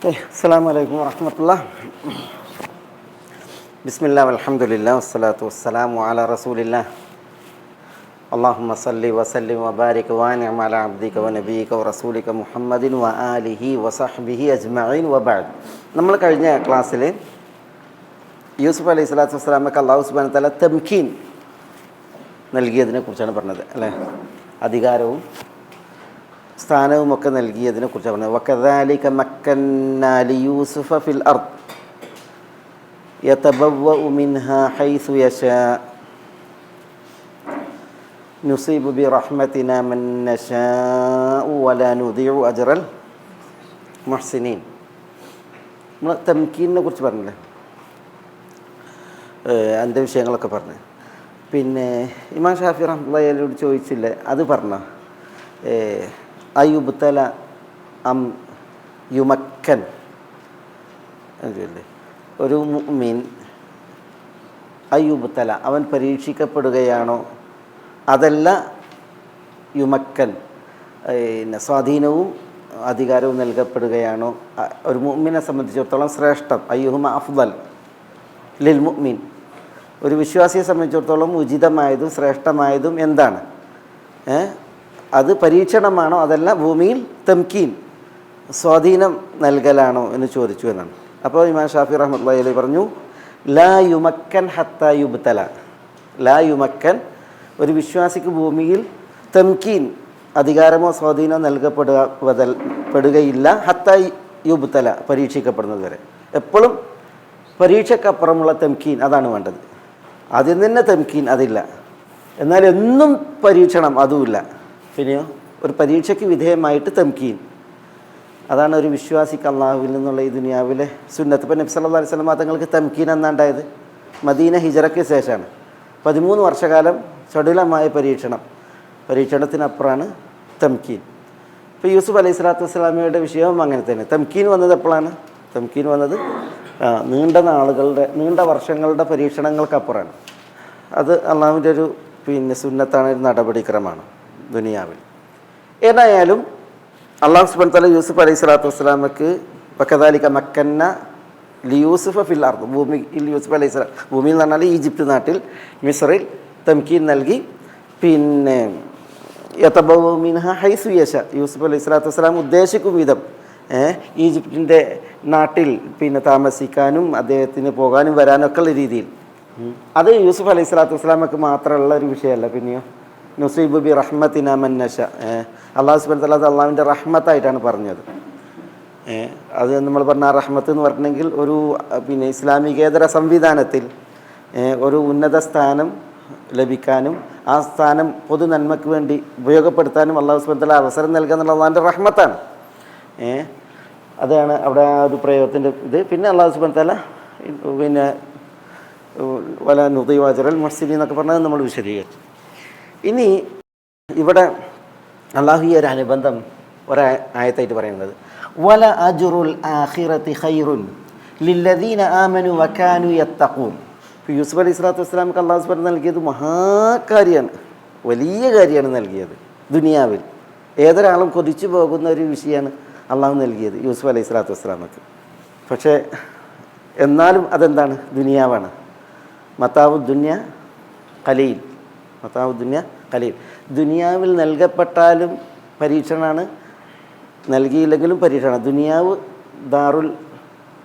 അസ്സലാമു അലൈക്കും വറഹ്മത്തുള്ളാഹി. ബിസ്മില്ലാഹി വൽഹംദുലില്ലാഹി വസ്സലാത്തു വസ്സലാമു അലാ റസൂലില്ലാഹ്. അല്ലാഹുമ്മ സല്ലി വസല്ലിം വബാരിക് വഅൻഇം അലാ അബ്ദിക വനബിയിക വറസൂലിക മുഹമ്മദിൻ വആലിഹി വസഹ്ബിഹി അജ്മഈൻ വബഅദ്. നമ്മൾ കഴിഞ്ഞ ക്ലാസ്സിൽ യൂസുഫ് അലൈഹി സ്വലാത്തു വസ്സലാമക്ക് അല്ലാഹു സുബ്ഹാനഹു വ തആല തംകീൻ നൽകിയതിനെ കുറിച്ചാണ് പറഞ്ഞത് അല്ലേ. അധികാരവും സ്ഥാനവുമൊക്കെ നൽകിയതിനെ കുറിച്ചാണ് പറഞ്ഞത്. വകദാലിക മക്കന്നാ ലിയൂസുഫ ഫിൽ അർദ് യതബവ്വഉ മിൻഹാ ഹൈസു യശാ നുസീബു ബിറഹ്മതിനാ മൻ നശാഉ വലാ നുദിഉ അജ്റൽ മുഹ്സിനീൻ. നമ്മൾ തംകീനിനെ കുറിച്ച് പറഞ്ഞില്ലേ, അതിൻ്റെ വിഷയങ്ങളൊക്കെ പറഞ്ഞു. പിന്നെ ഇമാം ഷാഫി റഹ്മത്തുള്ളാഹി അലൈഹിയോട് ചോദിച്ചില്ലേ, അത് പറഞ്ഞോ? അയുബ്തല അം യുമക്കൻ അല്ലേ. ഒരു മുഅ്മിൻ അയുബ്തല, അവൻ പരീക്ഷിക്കപ്പെടുകയാണോ, അതല്ല യുമക്കൻ സ്വാധീനവും അധികാരവും നൽകപ്പെടുകയാണോ? ഒരു മുഅ്മിനെ സംബന്ധിച്ചിടത്തോളം ശ്രേഷ്ഠം അയ്യുഹുമ അഫ്ദൽ ലിൽ മുഅ്മിൻ, ഒരു വിശ്വാസിയെ സംബന്ധിച്ചിടത്തോളം ഉചിതമായതും ശ്രേഷ്ഠമായതും എന്താണ്? അത് പരീക്ഷണമാണോ, അതല്ല ഭൂമിയിൽ തംകീൻ സ്വാധീനം നൽകലാണോ എന്ന് ചോദിച്ചു എന്നാണ്. അപ്പോൾ ഇമാം ഷാഫി റഹ്മത്തുള്ളാഹി അലൈഹി പറഞ്ഞു, ലാ യുമക്കൻ ഹത്താ യുബ്തല. ലാ യുമക്കൻ, ഒരു വിശ്വാസിക്ക് ഭൂമിയിൽ തംകീൻ അധികാരമോ സ്വാധീനമോ നൽകപ്പെടുകയില്ല ഹത്താ യുബ്തല, പരീക്ഷിക്കപ്പെടുന്നത് വരെ. എപ്പോഴും പരീക്ഷക്കപ്പുറമുള്ള തംകീൻ അതാണ് വേണ്ടത്. അതിൽ തന്നെ തംകീൻ അതില്ല. എന്നാൽ എന്നും പരീക്ഷണം അതുമില്ല. പിന്നെയോ ഒരു പരീക്ഷയ്ക്ക് വിധേയമായിട്ട് തംകീൻ, അതാണ് ഒരു വിശ്വാസിക്ക് അള്ളാഹുവിൽ നിന്നുള്ള ഈ ദുനിയാവിലെ സുന്നത്ത്. ഇപ്പം നബി സല്ലല്ലാഹു അലൈഹി വസല്ലം തങ്ങൾക്ക് തംകീൻ എന്നാണ്ടായത് മദീന ഹിജറയ്ക്ക് ശേഷമാണ്. 13 വർഷക്കാലം ചടുലമായ പരീക്ഷണത്തിനപ്പുറമാണ് തംകീൻ. ഇപ്പോൾ യൂസുഫ് അലൈഹി സ്വലാത്തു വസ്സലാമയുടെ വിഷയവും അങ്ങനെ തന്നെ. തംകീൻ വന്നത് എപ്പോഴാണ്? തംകീൻ വന്നത് നീണ്ട വർഷങ്ങളുടെ പരീക്ഷണങ്ങൾക്കപ്പുറമാണ്. അത് അള്ളാഹുവിൻ്റെ ഒരു സുന്നത്താണ്, ഒരു നടപടിക്രമമാണ് ദുനിയാവിൽ. ഏതായാലും അള്ളാഹു സുബ്ഹാനഹു വ തആല യൂസുഫ് അലൈഹി സ്വലാത്തു വസ്സലാമക്ക് വകദാലിക മക്കന്ന ലിയൂസുഫ ഫിൽ അർദ്, ഭൂമിയിൽ യൂസുഫ് അലൈഹി സ്വലാം, ഭൂമിയിൽ എന്ന് പറഞ്ഞാൽ ഈജിപ്ത് നാട്ടിൽ മിസ്റിൽ തംകീൻ നൽകി. പിന്നെ യതബവ്വഉ മിൻഹാ ഹൈസു യശാ, യൂസുഫ് അലൈഹി സ്വലാത്തു വസ്സലാം ഉദ്ദേശിക്കും വിധം ഈജിപ്തിൻ്റെ നാട്ടിൽ താമസിക്കാനും അദ്ദേഹത്തിന് പോകാനും വരാനും ഒക്കെ ഉള്ള രീതിയിൽ. അത് യൂസുഫ് അലൈഹി സ്വലാത്തു വസ്സലാമക്ക് മാത്രമുള്ള ഒരു വിഷയമല്ല. പിന്നെയോ നുസീബു ബി റഹ്മതിനാ മൻ നശാ, അല്ലാഹു സുബ്ഹാനഹു വ തആല അള്ളാഹുവിൻ്റെ റഹ്മത്തായിട്ടാണ് പറഞ്ഞത്. അത് നമ്മൾ പറഞ്ഞ റഹ്മത്ത് എന്ന് പറഞ്ഞെങ്കിൽ ഒരു ഇസ്ലാമികേതര സംവിധാനത്തിൽ ഒരു ഉന്നത സ്ഥാനം ലഭിക്കാനും ആ സ്ഥാനം പൊതു നന്മയ്ക്ക് വേണ്ടി ഉപയോഗപ്പെടുത്താനും അല്ലാഹു സുബ്ഹാനഹു വ തആല അവസരം നൽകുക എന്നുള്ള അള്ളാഹുവിൻ്റെ റഹ്മത്താണ്. അതാണ് അവിടെ ആ ഒരു പ്രയോഗത്തിൻ്റെ ഇത്. പിന്നെ അല്ലാഹു സുബ്ഹാനഹു വ തആല വല നുദിഉ അജ്റൽ മുഹ്സിനീൻ എന്നൊക്കെ പറഞ്ഞത് നമ്മൾ വിശദീകരിച്ചു. ഇനി ഇവിടെ അള്ളാഹു ഈ ഒരു അനുബന്ധം ഒരായത്തായിട്ട് പറയുന്നത്, വല അജ്റുൽ ആഖിറതി ഖൈറുൻ ലില്ലദീന ആമനു വകാനു യത്തഖൂൻ. യൂസുഫ് അലൈഹി സ്വലാത്തു വസ്സലാമക്ക് അള്ളാഹു സുബ്ഹാനഹു നൽകിയത് മഹാകാര്യമാണ്, വലിയ കാര്യമാണ് നൽകിയത്. ദുനിയാവിൽ ഏതൊരാളും കൊതിച്ചു പോകുന്ന ഒരു വിഷയമാണ് അള്ളാഹു നൽകിയത് യൂസുഫ് അലൈഹി സ്വലാത്തു വസ്സലാമക്ക്. പക്ഷേ എന്നാലും അതെന്താണ്? ദുനിയാവാണ്. മതാഉ ദുനിയ ഖലീൽ, മതാഉ ദുനിയ ഖലീൽ. ദുനിയാവിൽ നൽകപ്പെട്ടാലും പരീക്ഷണമാണ്, നൽകിയില്ലെങ്കിലും പരീക്ഷണം. ദുനിയാവ് ദാറുൽ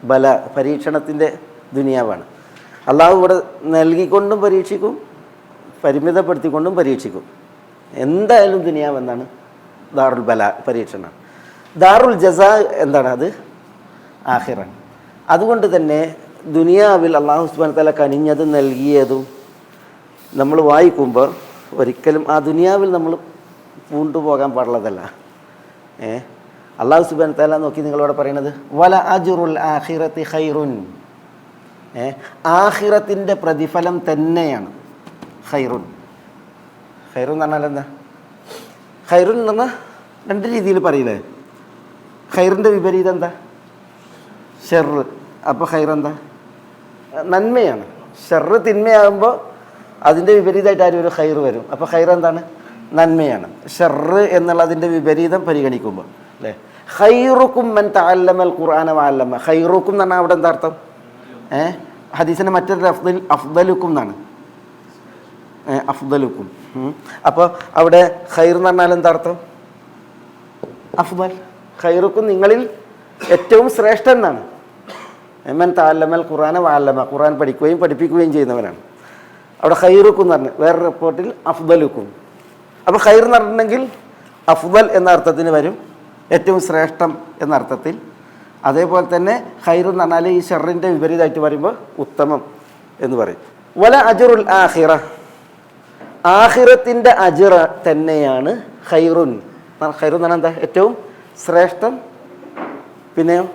ബല, പരീക്ഷണത്തിൻ്റെ ദുനിയാവാണ്. അള്ളാഹു ഇവിടെ നൽകിക്കൊണ്ടും പരീക്ഷിക്കും, പരിമിതപ്പെടുത്തിക്കൊണ്ടും പരീക്ഷിക്കും. എന്തായാലും ദുനിയാവ് എന്താണ്? ദാറുൽ ബല, പരീക്ഷണം. ദാറുൽ ജസാ എന്താണ്? അത് ആഖിറൻ. അതുകൊണ്ട് തന്നെ ദുനിയാവിൽ അള്ളാഹു സുബ്ഹാനഹു വ തആല കനിഞ്ഞതും നൽകിയതും നമ്മൾ വായിക്കുമ്പോൾ ഒരിക്കലും ആ ദുനിയാവിൽ നമ്മൾ പൂണ്ടുപോകാൻ പാടുള്ളതല്ല. അള്ളാഹു സുബ്ഹാനഹു വ തആല നോക്കി നിങ്ങളോട് പറയണത് വല അജ്റുൽ ആഖിറതി ഖൈറുൻ, ആഖിറത്തിൻ്റെ പ്രതിഫലം തന്നെയാണ് ഖൈറുൻ. ഖൈറുൻ എന്ന് പറഞ്ഞാൽ എന്താ? ഖൈറുൻ എന്ന് പറഞ്ഞാൽ രണ്ട് രീതിയിൽ പറയില്ലേ. ഖൈറിൻ്റെ വിപരീതം എന്താ? ഷെറ്. അപ്പോൾ ഖൈർ എന്താ? നന്മയാണ്. ഷെറ് തിന്മയാകുമ്പോൾ അതിൻ്റെ വിപരീതമായിട്ട് ആരും ഒരു ഖൈർ വരും. അപ്പോൾ ഖൈർ എന്താണ്? നന്മയാണ്. ഷർറ് എന്നുള്ളതിൻ്റെ വിപരീതം പരിഗണിക്കുമ്പോൾ അല്ലേ. ഖൈറുക്കും മൻ തഅല്ലമൽ ഖുർആന വഅല്ലമ. ഖൈറുക്കും എന്ന് പറഞ്ഞാൽ അവിടെ എന്താ അർത്ഥം? ഹദീസിൻ്റെ മറ്റൊരു അഫ്ദലുക്കും എന്നാണ്. അഫ്ദലുക്കും. അപ്പോൾ അവിടെ ഖൈർ എന്ന് പറഞ്ഞാൽ എന്താ അർത്ഥം? അഫ്ദൽ. ഖൈറുക്കും നിങ്ങളിൽ ഏറ്റവും ശ്രേഷ്ഠൻ എന്നാണ്. മൻ തഅല്ലമൽ ഖുർആന വഅല്ലമ, ഖുർആൻ പഠിക്കുകയും പഠിപ്പിക്കുകയും ചെയ്യുന്നവനാണ്. അവിടെ ഖൈറുക്കും എന്ന് പറഞ്ഞു, വേറെ റിപ്പോർട്ടിൽ അഫ്ദലുക്കും. അപ്പോൾ ഖൈർ എന്ന് പറഞ്ഞിട്ടുണ്ടെങ്കിൽ അഫ്ദൽ എന്ന അർത്ഥത്തിന് വരും, ഏറ്റവും ശ്രേഷ്ഠം എന്ന അർത്ഥത്തിൽ. അതേപോലെ തന്നെ ഖൈർ എന്ന് പറഞ്ഞാൽ ഈ ഷർറിൻ്റെ വിപരീതമായിട്ട് പറയുമ്പോൾ ഉത്തമം എന്ന് പറയും. വല അജ്റുൽ ആഖിറ, ആഖിറത്തിൻ്റെ അജ്റ തന്നെയാണ് ഖൈറുൻ. ഖൈർ എന്ന് പറഞ്ഞാൽ എന്താ? ഏറ്റവും ശ്രേഷ്ഠം. പിന്നെയോ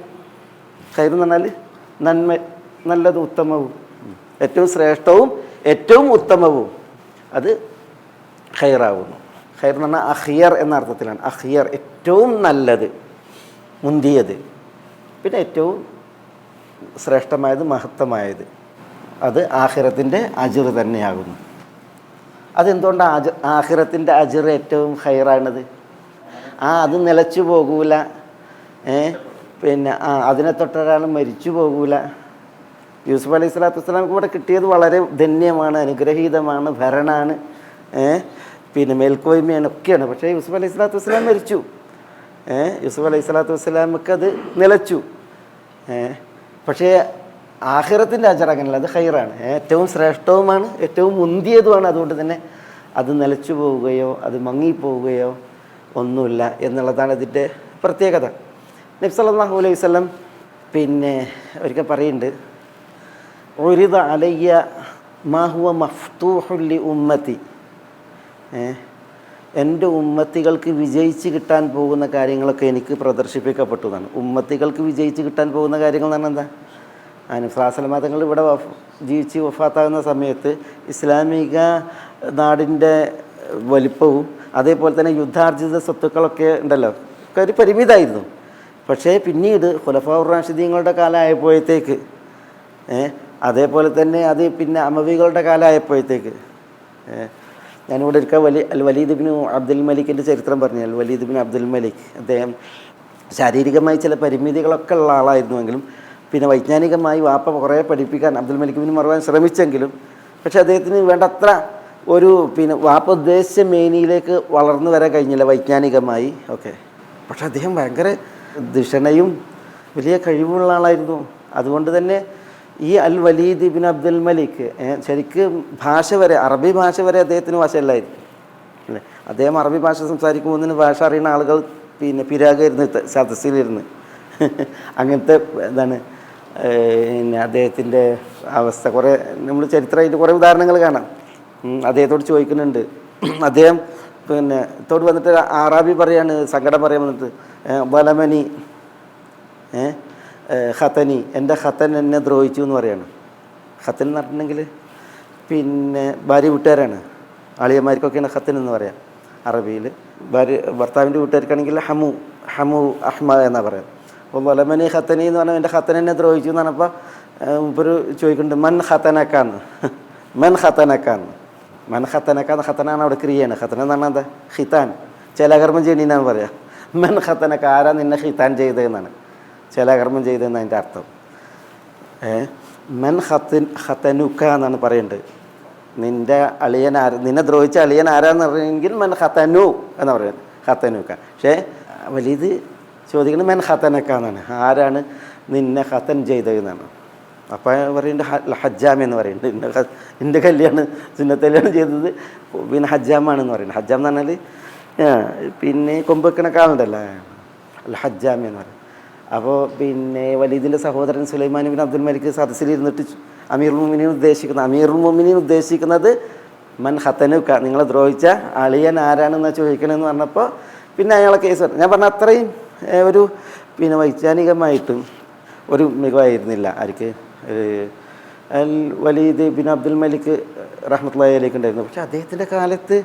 ഖൈർ എന്ന് പറഞ്ഞാൽ നന്മ, നല്ലത്, ഉത്തമവും. ഏറ്റവും ശ്രേഷ്ഠവും ഏറ്റവും ഉത്തമവും അത് ഖൈറാവുന്നു. ഖൈർ എന്ന് പറഞ്ഞാൽ അഖിയർ എന്ന അർത്ഥത്തിലാണ്. അഖിയർ ഏറ്റവും നല്ലത്, മുന്തിയത്. പിന്നെ ഏറ്റവും ശ്രേഷ്ഠമായത്, മഹത്തമായത്, അത് ആഖിറത്തിൻ്റെ അജ്ർ തന്നെയാകുന്നു. അതെന്തുകൊണ്ടാണ് ആഖിറത്തിൻ്റെ അജ്ർ ഏറ്റവും ഖൈറാണത്? അത് നിലച്ചു പോകൂല. പിന്നെ അതിനെ തൊട്ടൊരാൾ മരിച്ചു പോകൂല. യൂസുഫ് അലൈഹി സ്വലാത്തു വസ്സലാമക്ക് ഇവിടെ കിട്ടിയത് വളരെ ധന്യമാണ്, അനുഗ്രഹീതമാണ്, ഭരണമാണ്, പിന്നെ മേൽക്കോയ്മയാണ്, ഒക്കെയാണ്. പക്ഷേ യൂസുഫ് അലൈഹി സ്വലാത്തു വസ്സലാം മരിച്ചു. യൂസുഫ് അലൈഹി സ്വലാത്തു വസ്സലാമക്ക് അത് നിലച്ചു. പക്ഷേ ആഖിറത്തിൻ്റെ അജ്ർ അങ്ങനെയല്ല, അത് ഖൈറാണ്, ഏറ്റവും ശ്രേഷ്ഠവുമാണ്, ഏറ്റവും മുന്തിയതുമാണ്. അതുകൊണ്ട് തന്നെ അത് നിലച്ചു പോവുകയോ അത് മങ്ങിപ്പോവുകയോ ഒന്നുമില്ല എന്നുള്ളതാണ് ഇതിൻ്റെ പ്രത്യേകത. നബി സല്ലല്ലാഹു അലൈഹി വസല്ലം പിന്നെ ഒരിക്കൽ പറയുന്നുണ്ട്, ഉരിദ അലയ്യ മാ ഹുവ മഫ്തൂഹുൻ ലി ഉമ്മത്തി, എൻ്റെ ഉമ്മത്തികൾക്ക് വിജയിച്ച് കിട്ടാൻ പോകുന്ന കാര്യങ്ങളൊക്കെ എനിക്ക് പ്രദർശിപ്പിക്കപ്പെട്ടു എന്നാണ്. ഉമ്മത്തികൾക്ക് വിജയിച്ച് കിട്ടാൻ പോകുന്ന കാര്യങ്ങൾ എന്ന് പറഞ്ഞാൽ എന്താ? അനുസ്ലാസലമ തങ്ങൾ ഇവിടെ ജീവിച്ച് വഫാത്താകുന്ന സമയത്ത് ഇസ്ലാമിക നാടിൻ്റെ വലിപ്പവും അതേപോലെ തന്നെ യുദ്ധാർജിത സ്വത്തുക്കളൊക്കെ ഉണ്ടല്ലോ, ഒക്കെ ഒരു പരിമിതമായിരുന്നു. പക്ഷേ പിന്നീട് ഖുലഫാഉർ റാഷിദീങ്ങളുടെ കാലമായപ്പോഴത്തേക്ക്, അതേപോലെ തന്നെ അത് പിന്നെ അമവികളുടെ കാലമായപ്പോഴത്തേക്ക്, ഞാനിവിടെ ഒരിക്കൽ വലീദ് ഇബ്നു അബ്ദുൽ മലിക്കിൻ്റെ ചരിത്രം പറഞ്ഞാൽ, വലീദ് ഇബ്നു അബ്ദുൽ മലിക് അദ്ദേഹം ശാരീരികമായി ചില പരിമിതികളൊക്കെ ഉള്ള ആളായിരുന്നുവെങ്കിലും പിന്നെ വൈജ്ഞാനികമായി വാപ്പ കുറേ പഠിപ്പിക്കാൻ അബ്ദുൽ മലിക് ബിൻ മർവാൻ ശ്രമിച്ചെങ്കിലും പക്ഷെ അദ്ദേഹത്തിന് വേണ്ടത്ര ഒരു പിന്നെ വാപ്പ ഉദ്ദേശിച്ച മേനിയിലേക്ക് വളർന്നു വരാൻ കഴിഞ്ഞില്ല വൈജ്ഞാനികമായി ഒക്കെ. പക്ഷെ അദ്ദേഹം ഭയങ്കര ധിഷണയും വലിയ കഴിവുള്ള ആളായിരുന്നു. അതുകൊണ്ട് തന്നെ ഈ അൽ വലീദ് ഇബ്നു അബ്ദുൽ മലിക് ശരിക്കും ഭാഷ വരെ, അറബി ഭാഷ വരെ അദ്ദേഹത്തിന് ഭാഷയല്ലായിരുന്നു അല്ലേ. അദ്ദേഹം അറബി ഭാഷ സംസാരിക്കുമ്പോൾ ഭാഷ അറിയുന്ന ആളുകൾ പിന്നെ പിരാഗായിരുന്നു സദസ്സിലിരുന്ന്. അങ്ങനത്തെ എന്താണ് പിന്നെ അദ്ദേഹത്തിൻ്റെ അവസ്ഥ. കുറേ നമ്മൾ ചരിത്രമായിട്ട് കുറേ ഉദാഹരണങ്ങൾ കാണാം. അദ്ദേഹത്തോട് ചോദിക്കുന്നുണ്ട്, അദ്ദേഹം പിന്നെ തോട് വന്നിട്ട് ആറാബി പറയാണ്, സങ്കടം പറയാൻ വന്നിട്ട്, ബലമനി ഖത്തനി, എൻ്റെ ഖത്തൻ എന്നെ ദ്രോഹിച്ചു എന്ന് പറയാണ്. ഖത്തൻ എന്ന് പറഞ്ഞിട്ടുണ്ടെങ്കിൽ പിന്നെ ഭാര്യ വീട്ടുകാരാണ്, അളിയന്മാർക്കൊക്കെയാണ് ഖത്തൻ എന്ന് പറയാം അറബിയിൽ. ഭർത്താവിൻ്റെ വീട്ടുകാർക്കാണെങ്കിൽ ഹമു അഹ്മ എന്നാണ് പറയാം. അപ്പോൾ ബലമനി ഖത്തനി എന്ന് പറഞ്ഞാൽ എൻ്റെ ഖത്തൻ എന്നെ ദ്രോഹിച്ചു എന്ന് പറഞ്ഞപ്പോൾ ഒരു ചോദിക്കുന്നുണ്ട്, മൻ ഖത്തനക്കാന്ന്, മൻ ഖത്തനക്കാന്ന്. മൻ ഖത്തനക്കാന്ന്, ഖത്തനാണ് അവിടെ ക്രിയയാണ്. ഖത്തന എന്ന് പറഞ്ഞാൽ എന്താ? ഖിത്താൻ, ചിലകർമ്മം ചെയ്യണമെന്നാണ് പറയാം. മൻ ഖത്തനക്ക, ആരാ നിന്നെ ഖിത്താൻ ചെയ്തതെന്നാണ്, ചിലകർമ്മം ചെയ്തതെന്ന് അതിൻ്റെ അർത്ഥം. മൻ ഖത്തനുക്ക എന്നാണ് പറയേണ്ടത്. നിൻ്റെ അളിയൻ നിന്നെ ദ്രോഹിച്ച അളിയൻ ആരാന്ന് പറഞ്ഞെങ്കിൽ മൻ ഖത്തനു എന്ന് പറയുന്നത്, ഖത്തനുക്ക. പക്ഷേ വലിയത് ചോദിക്കുന്നത് മൻ ഖത്തനക്ക എന്നാണ്, ആരാണ് നിന്നെ ഖത്തൻ ചെയ്തതെന്നാണ്. അപ്പോൾ പറയുന്നുണ്ട് ഹജ്ജാം എന്ന് പറയുന്നുണ്ട്, എൻ്റെ കല്യാണം സുന്നത്തല്യാണം ചെയ്തത് പിന്നെ ഹജ്ജാമാണെന്ന് പറയുന്നത്. ഹജ്ജാം എന്ന് പറഞ്ഞാൽ പിന്നെ കൊമ്പ് വെക്കണ കാളുണ്ടല്ലോ, അല്ല ഹജ്ജാം എന്ന് പറയും. അപ്പോൾ പിന്നെ വലീദിൻ്റെ സഹോദരൻ സുലൈമാൻ ബിൻ അബ്ദുൽ മലിക് സദസ്സിലിരുന്നിട്ട് അമീറുൽ മുഅ്മിനീൻ ഉദ്ദേശിക്കുന്നത് മൻ ഖത്തനുക്ക, നിങ്ങളെ ദ്രോഹിച്ച അളിയൻ ആരാണെന്നാണ് ചോദിക്കണമെന്ന് പറഞ്ഞപ്പോൾ പിന്നെ അയാളെ കേസ് പറഞ്ഞു. ഞാൻ പറഞ്ഞ അത്രയും ഒരു പിന്നെ വൈജ്ഞാനികമായിട്ടും ഒരു മികവായിരുന്നില്ല ആർക്ക് അൽ വലീദ് ബിൻ അബ്ദുൽ മലിക് റഹ്മത്തുള്ളാഹി അലൈഹി ഉണ്ടായിരുന്നു. പക്ഷേ അദ്ദേഹത്തിൻ്റെ കാലത്ത്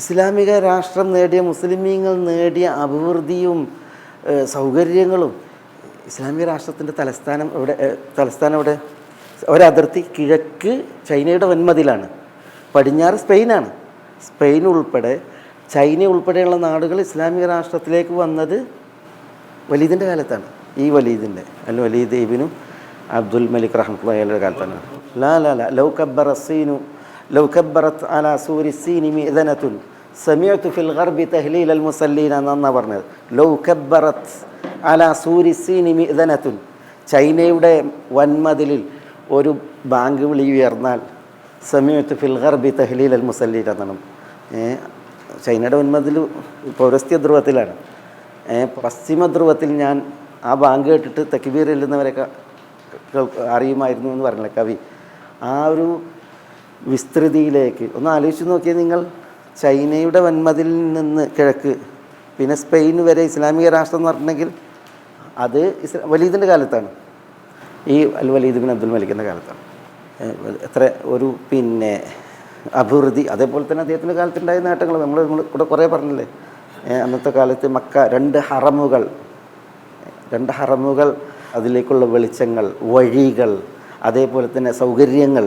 ഇസ്ലാമിക രാഷ്ട്രം നേടിയ, മുസ്ലിമീങ്ങൾ നേടിയ അഭിവൃദ്ധിയും സൗകര്യങ്ങളും, ഇസ്ലാമിക രാഷ്ട്രത്തിൻ്റെ തലസ്ഥാനം എവിടെ? ഒരതിർത്തി കിഴക്ക് ചൈനയുടെ വൻമതിലാണ്, പടിഞ്ഞാറ് സ്പെയിനാണ്. സ്പെയിൻ ഉൾപ്പെടെ ചൈന ഉൾപ്പെടെയുള്ള നാടുകൾ ഇസ്ലാമിക രാഷ്ട്രത്തിലേക്ക് വന്നത് വലീദിൻ്റെ കാലത്താണ്. ഈ വലീദിൻ്റെ അൽ വലീദ് ഇബ്നു അബ്ദുൽ മലിക് റഹ്മത്തുള്ളാഹി അലൈഹിയുടെ കാലത്താണ്. ലാ ലൗ കബ്ബറത് അലാ സൂരി സീനി മിഅ്ദനത്തുൻ സമീഅതു ഫിൽ ഗർബി തഹ്ലീൽ അൽ മുസല്ലീന എന്നാ പറഞ്ഞത്. ലൗ കബ്ബറത് അലാ സൂരി സീനി മിഅ്ദനത്തുൻ, ചൈനയുടെ വൻമതിലിൽ ഒരു ബാങ്ക് വിളി ഉയർന്നാൽ സമീഅതു ഫിൽ ഗർബി തഹ്ലീൽ അൽ മുസല്ലീന എന്നാണ്. ചൈനയുടെ വൻമതിൽ പൗരസ്ത്യ ധ്രുവത്തിലാണ്. പശ്ചിമ ധ്രുവത്തിൽ ഞാൻ ആ ബാങ്ക് കേട്ടിട്ട് തക്ബീർ ചെല്ലുന്നവരൊക്കെ അറിയുമായിരുന്നു എന്ന് പറഞ്ഞില്ല കവി. ആ ഒരു വിസ്തൃതിയിലേക്ക് ഒന്ന് ആലോചിച്ച് നോക്കിയാൽ നിങ്ങൾ, ചൈനയുടെ വൻമതിലിൽ നിന്ന് കിഴക്ക് പിന്നെ സ്പെയിൻ വരെ ഇസ്ലാമിക രാഷ്ട്രം എന്ന് പറഞ്ഞിട്ടുണ്ടെങ്കിൽ അത് വലീദിൻ്റെ കാലത്താണ്. ഈ അൽ വലീദ് ബിൻ അബ്ദുൽ മലിക്കിൻ്റെ കാലത്താണ്. എത്ര ഒരു അഭിവൃദ്ധി. അതേപോലെ തന്നെ അദ്ദേഹത്തിൻ്റെ കാലത്തുണ്ടായ നേട്ടങ്ങൾ നമ്മൾ ഇവിടെ കുറേ പറഞ്ഞില്ലേ. അന്നത്തെ കാലത്ത് മക്ക രണ്ട് ഹറമുകൾ, അതിലേക്കുള്ള വെളിച്ചങ്ങൾ, വഴികൾ, അതേപോലെ തന്നെ സൗകര്യങ്ങൾ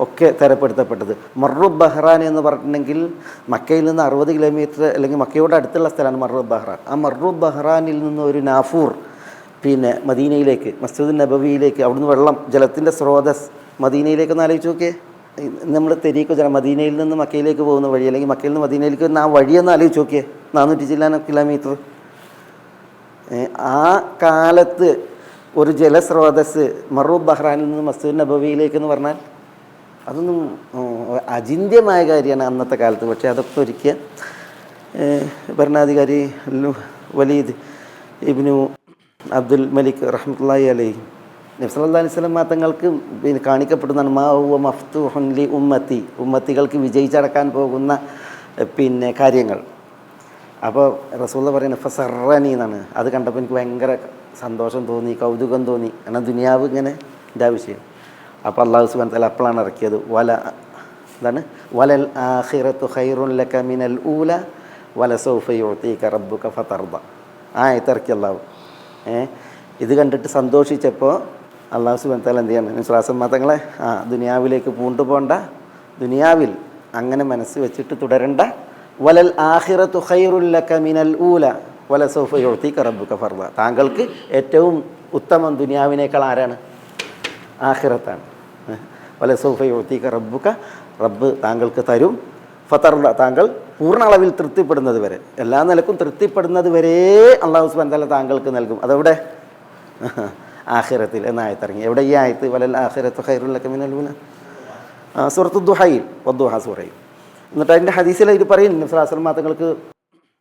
ഒക്കെ തരപ്പെടുത്തപ്പെട്ടത്. മർറു ബഹ്റാൻ എന്ന് പറഞ്ഞിട്ടുണ്ടെങ്കിൽ മക്കയിൽ നിന്ന് 60 കിലോമീറ്റർ അല്ലെങ്കിൽ മക്കയോട് അടുത്തുള്ള സ്ഥലമാണ് മർറു ബഹ്റാൻ. ആ മർറു ബഹ്റാനിൽ നിന്ന് ഒരു നാഫൂർ മദീനയിലേക്ക്, മസ്ജിദ് നബവിയിലേക്ക്, അവിടുന്ന് വെള്ളം, ജലത്തിൻ്റെ സ്രോതസ് മദീനയിലേക്കൊന്ന് ആലോചിച്ച് നോക്കിയേ. നമ്മൾ തെരീക്ക് മദീനയിൽ നിന്ന് മക്കയിലേക്ക് പോകുന്ന വഴി, അല്ലെങ്കിൽ മക്കയിൽ നിന്ന് മദീനയിലേക്ക് വരുന്ന ആ വഴിയൊന്ന് ആലോചിച്ച് നോക്കിയേ. 400 ചില്ലാനം കിലോമീറ്റർ. ആ കാലത്ത് ഒരു ജലസ്രോതസ് മറൂബ് ബഹ്റാനിൽ നിന്ന് മസ്ജിദ് നബവിയിലേക്ക് എന്ന് പറഞ്ഞാൽ അതൊന്നും അചിന്ത്യമായ കാര്യമാണ് അന്നത്തെ കാലത്ത്. പക്ഷേ അതൊക്കെ ഒരുക്കിയ ഭരണാധികാരി വലീദ് ഇബ്നു അബ്ദുൽ മലിക് റഹ്മത്തുള്ളാഹി അലൈഹി നബി സല്ലല്ലാഹു അലൈഹി വസല്ലം തങ്ങൾക്ക് കാണിക്കപ്പെടുന്നതാണ് മാ ഹുവ മഫ്തൂഹുൻ ലി ഉമ്മത്തികൾക്ക് വിജയിച്ചടക്കാൻ പോകുന്ന കാര്യങ്ങൾ. അപ്പോൾ റസൂലുള്ള പറയുന്നത് ഫസറനി എന്നാണ്. അത് കണ്ടപ്പോൾ എനിക്ക് ഭയങ്കര സന്തോഷം തോന്നി, കൗതുകം തോന്നി. കാരണം ദുനിയാവ് ഇങ്ങനെ എൻ്റെ ആവശ്യം. അപ്പോൾ അല്ലാഹു സുബ്ഹാനഹു വ തആല അപ്പോഴാണ് ഇറക്കിയത് വലൽ ആഖിറത്തു ഖൈറുൻ ലക മിനൽ ഊല വലസൗഫ യുഅതീക റബ്ബുക ഫതർദ. ഇറക്കി അല്ലാഹു. ഇത് കണ്ടിട്ട് സന്തോഷിച്ചപ്പോൾ അല്ലാഹു സുബ്ഹാനഹു വ തആല എന്ത് ചെയ്യണം, വിശ്വാസം തങ്ങളെ ദുനിയാവിലേക്ക് പൂണ്ടുപോണ്ട, ദുനിയാവിൽ അങ്ങനെ മനസ്സ് വെച്ചിട്ട് തുടരണ്ട. വലൽ ആഖിറത്തു ഖൈറുൻ ലക മിനൽ ഊല വലസൗഫ യുഅതീക റബ്ബുക ഫർദ. താങ്കൾക്ക് ഏറ്റവും ഉത്തമം ദുനിയാവിനേക്കാൾ ആരാണ്? ആഖിറത്താണ്. വലസൗഫ യുഅതീക റബ്ബുക, റബ്ബ് താങ്കൾക്ക് തരും. ഫതർദ, താങ്കൾ പൂർണ്ണ അളവിൽ തൃപ്തിപ്പെടുന്നത് വരെ, എല്ലാ നിലക്കും തൃപ്തിപ്പെടുന്നത് വരെ അല്ലാഹു സുബ്ഹാനഹു വ തആല താങ്കൾക്ക് നൽകും. അതെവിടെ? ആഖിറത്തിൽ എന്ന ആയത്തിറങ്ങി. എവിടെ ഈ ആയത്ത്? വലൽ ആഖിറത്തു ഖൈറുൻ ലക മിനൽ ഊല, സൂറത്തു ദുഹയിൽ, വദ്ദുഹ സൂറയിൽ. എന്നിട്ട് അതിൻ്റെ ഹദീസിൽ ഇത് പറയും, നബി സ്വല്ലല്ലാഹു അലൈഹി വസല്ലം തങ്ങൾക്ക്